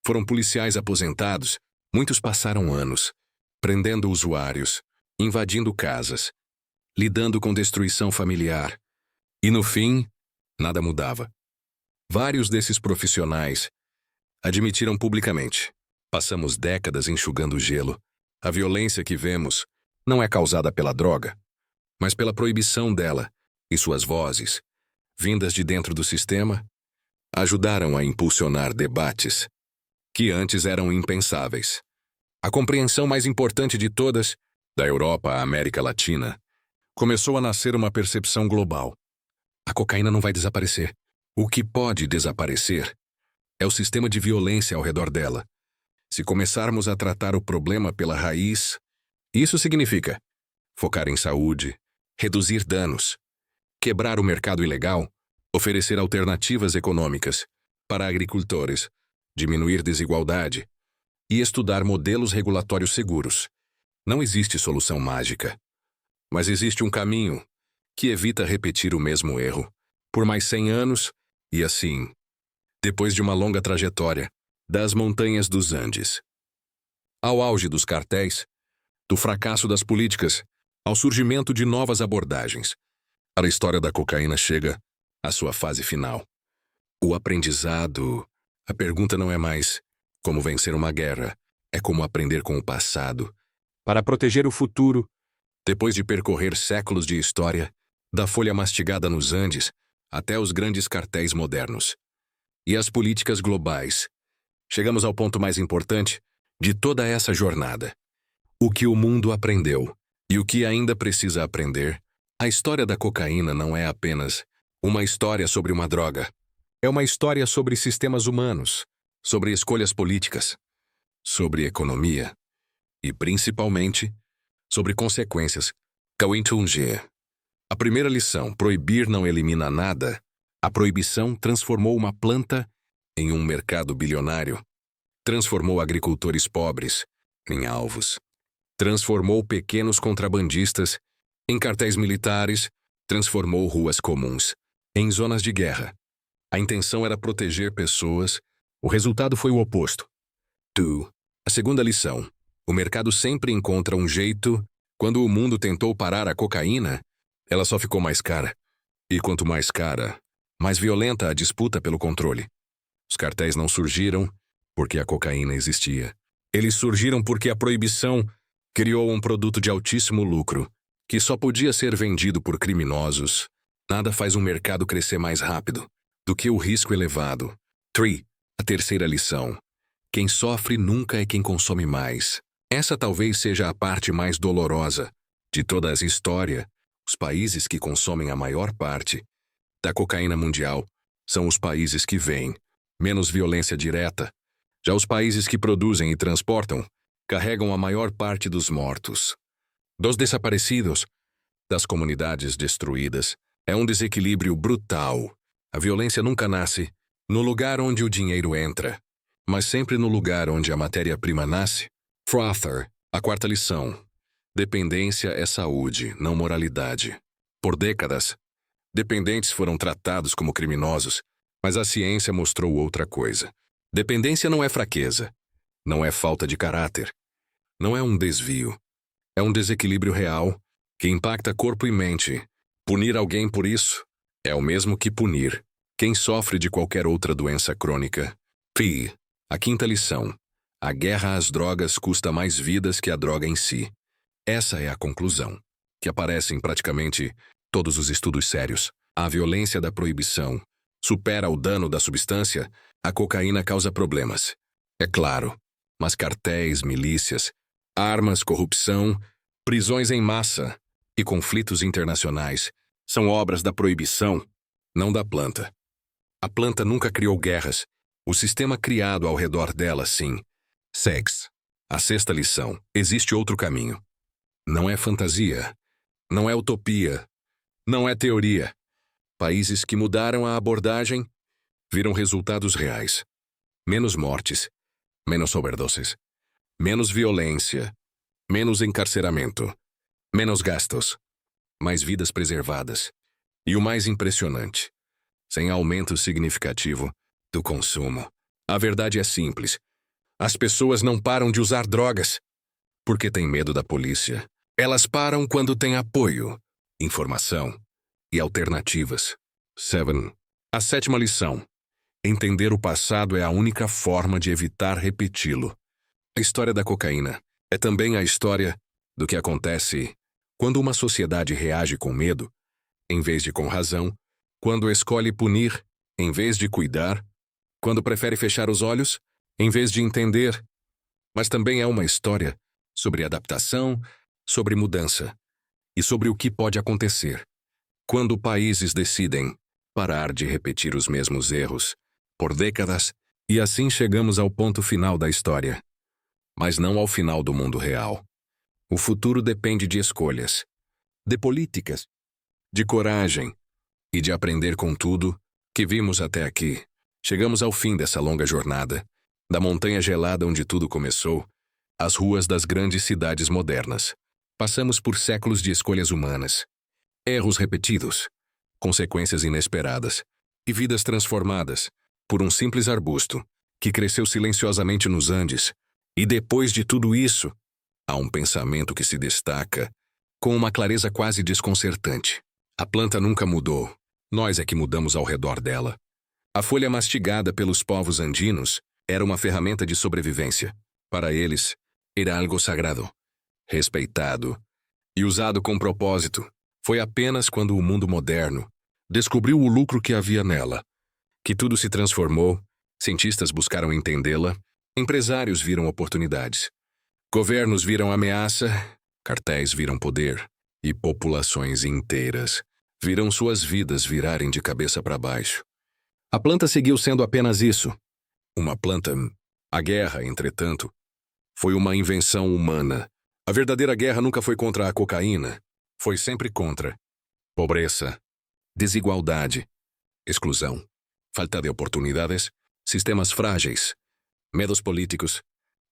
foram policiais aposentados. Muitos passaram anos prendendo usuários, invadindo casas, lidando com destruição familiar. E no fim, nada mudava. Vários desses profissionais admitiram publicamente: passamos décadas enxugando o gelo. A violência que vemos não é causada pela droga, mas pela proibição dela, e suas vozes, vindas de dentro do sistema, ajudaram a impulsionar debates que antes eram impensáveis. A compreensão mais importante de todas, da Europa à América Latina, começou a nascer uma percepção global. A cocaína não vai desaparecer. O que pode desaparecer é o sistema de violência ao redor dela. Se começarmos a tratar o problema pela raiz, isso significa focar em saúde, reduzir danos, quebrar o mercado ilegal, oferecer alternativas econômicas para agricultores, diminuir desigualdade e estudar modelos regulatórios seguros. Não existe solução mágica, mas existe um caminho que evita repetir o mesmo erro por mais 100 anos e assim, depois de uma longa trajetória, das montanhas dos Andes ao auge dos cartéis, do fracasso das políticas ao surgimento de novas abordagens, a história da cocaína chega à sua fase final. O aprendizado. A pergunta não é mais como vencer uma guerra, é como aprender com o passado para proteger o futuro. Depois de percorrer séculos de história, da folha mastigada nos Andes até os grandes cartéis modernos e as políticas globais, chegamos ao ponto mais importante de toda essa jornada. O que o mundo aprendeu e o que ainda precisa aprender. A história da cocaína não é apenas Uma história sobre uma droga. É uma história sobre sistemas humanos, sobre escolhas políticas, sobre economia e, principalmente, sobre consequências. Kawintunge. A primeira lição: proibir não elimina nada. A proibição transformou uma planta em um mercado bilionário. Transformou agricultores pobres em alvos. Transformou pequenos contrabandistas em cartéis militares. Transformou ruas comuns em zonas de guerra. A intenção era proteger pessoas. O resultado foi o oposto. A segunda lição: o mercado sempre encontra um jeito. Quando o mundo tentou parar a cocaína, ela só ficou mais cara. E quanto mais cara, mais violenta a disputa pelo controle. Os cartéis não surgiram porque a cocaína existia. Eles surgiram porque a proibição criou um produto de altíssimo lucro, que só podia ser vendido por criminosos. Nada faz um mercado crescer mais rápido do que o risco elevado. A terceira lição: quem sofre nunca é quem consome mais. Essa talvez seja a parte mais dolorosa de toda essa história. Os países que consomem a maior parte da cocaína mundial são os países que veem menos violência direta. Já os países que produzem e transportam carregam a maior parte dos mortos, dos desaparecidos, das comunidades destruídas. É um desequilíbrio brutal. A violência nunca nasce no lugar onde o dinheiro entra, mas sempre no lugar onde a matéria-prima nasce. A quarta lição: dependência é saúde, não moralidade. Por décadas, dependentes foram tratados como criminosos, mas a ciência mostrou outra coisa. Dependência não é fraqueza, não é falta de caráter, não é um desvio. É um desequilíbrio real que impacta corpo e mente. Punir alguém por isso é o mesmo que punir quem sofre de qualquer outra doença crônica. A quinta lição: a guerra às drogas custa mais vidas que a droga em si. Essa é a conclusão, que aparece em praticamente todos os estudos sérios. A violência da proibição supera o dano da substância. A cocaína causa problemas, é claro, mas cartéis, milícias, armas, corrupção, prisões em massa e conflitos internacionais são obras da proibição, não da planta. A planta nunca criou guerras. O sistema criado ao redor dela, sim. A sexta lição: existe outro caminho. Não é fantasia, não é utopia, não é teoria. Países que mudaram a abordagem viram resultados reais. Menos mortes, menos overdoses, menos violência, menos encarceramento, menos gastos, mais vidas preservadas. E o mais impressionante: sem aumento significativo do consumo. A verdade é simples. As pessoas não param de usar drogas porque têm medo da polícia. Elas param quando têm apoio, informação e alternativas. A sétima lição: entender o passado é a única forma de evitar repeti-lo. A história da cocaína é também a história do que acontece quando uma sociedade reage com medo, em vez de com razão, quando escolhe punir, em vez de cuidar, quando prefere fechar os olhos, em vez de entender. Mas também é uma história sobre adaptação, sobre mudança e sobre o que pode acontecer quando países decidem parar de repetir os mesmos erros por décadas. E assim chegamos ao ponto final da história, mas não ao final do mundo real. O futuro depende de escolhas, de políticas, de coragem e de aprender com tudo que vimos até aqui. Chegamos ao fim dessa longa jornada, da montanha gelada onde tudo começou, às ruas das grandes cidades modernas. Passamos por séculos de escolhas humanas, erros repetidos, consequências inesperadas e vidas transformadas por um simples arbusto que cresceu silenciosamente nos Andes. E depois de tudo isso, há um pensamento que se destaca com uma clareza quase desconcertante. A planta nunca mudou, nós é que mudamos ao redor dela. A folha mastigada pelos povos andinos era uma ferramenta de sobrevivência. Para eles, era algo sagrado, respeitado e usado com propósito. Foi apenas quando o mundo moderno descobriu o lucro que havia nela que tudo se transformou. Cientistas buscaram entendê-la, empresários viram oportunidades, governos viram ameaça, cartéis viram poder e populações inteiras viram suas vidas virarem de cabeça para baixo. A planta seguiu sendo apenas isso. Uma planta. A guerra, entretanto, foi uma invenção humana. A verdadeira guerra nunca foi contra a cocaína. Foi sempre contra pobreza, desigualdade, exclusão, falta de oportunidades, sistemas frágeis, medos políticos,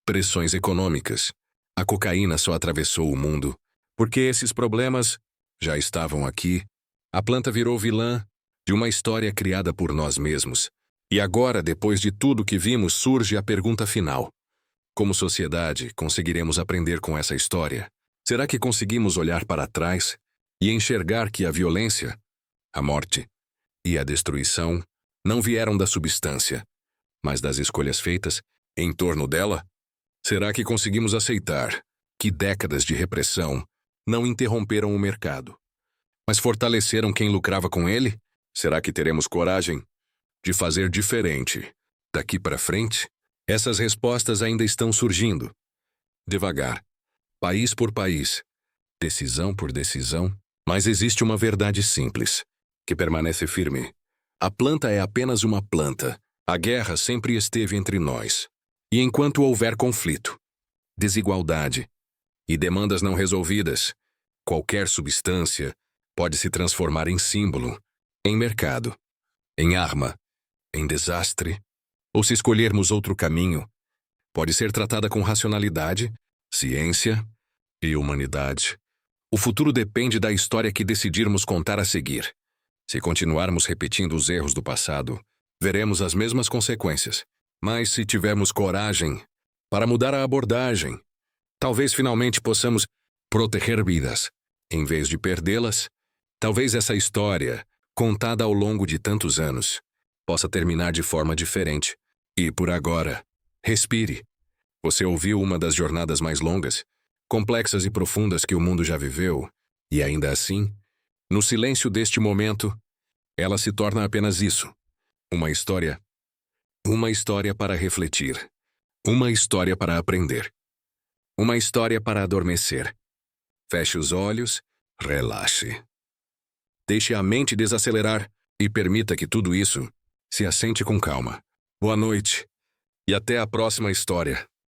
pressões econômicas. A cocaína só atravessou o mundo porque esses problemas já estavam aqui. A planta virou vilã de uma história criada por nós mesmos. E agora, depois de tudo que vimos, surge a pergunta final. Como sociedade, conseguiremos aprender com essa história? Será que conseguimos olhar para trás e enxergar que a violência, a morte e a destruição não vieram da substância, mas das escolhas feitas em torno dela? Será que conseguimos aceitar que décadas de repressão não interromperam o mercado, mas fortaleceram quem lucrava com ele? Será que teremos coragem de fazer diferente daqui para frente? Essas respostas ainda estão surgindo. Devagar, país por país, decisão por decisão, mas existe uma verdade simples, que permanece firme. A planta é apenas uma planta. A guerra sempre esteve entre nós. E enquanto houver conflito, desigualdade e demandas não resolvidas, qualquer substância pode se transformar em símbolo, em mercado, em arma, em desastre, ou se escolhermos outro caminho, pode ser tratada com racionalidade, ciência e humanidade. O futuro depende da história que decidirmos contar a seguir. Se continuarmos repetindo os erros do passado, veremos as mesmas consequências. Mas se tivermos coragem para mudar a abordagem, talvez finalmente possamos proteger vidas, em vez de perdê-las. Talvez essa história, contada ao longo de tantos anos, possa terminar de forma diferente. E por agora, respire. Você ouviu uma das jornadas mais longas, complexas e profundas que o mundo já viveu, e ainda assim, no silêncio deste momento, ela se torna apenas isso. Uma história para refletir. Uma história para aprender. Uma história para adormecer. Feche os olhos, relaxe. Deixe a mente desacelerar e permita que tudo isso se assente com calma. Boa noite e até a próxima história.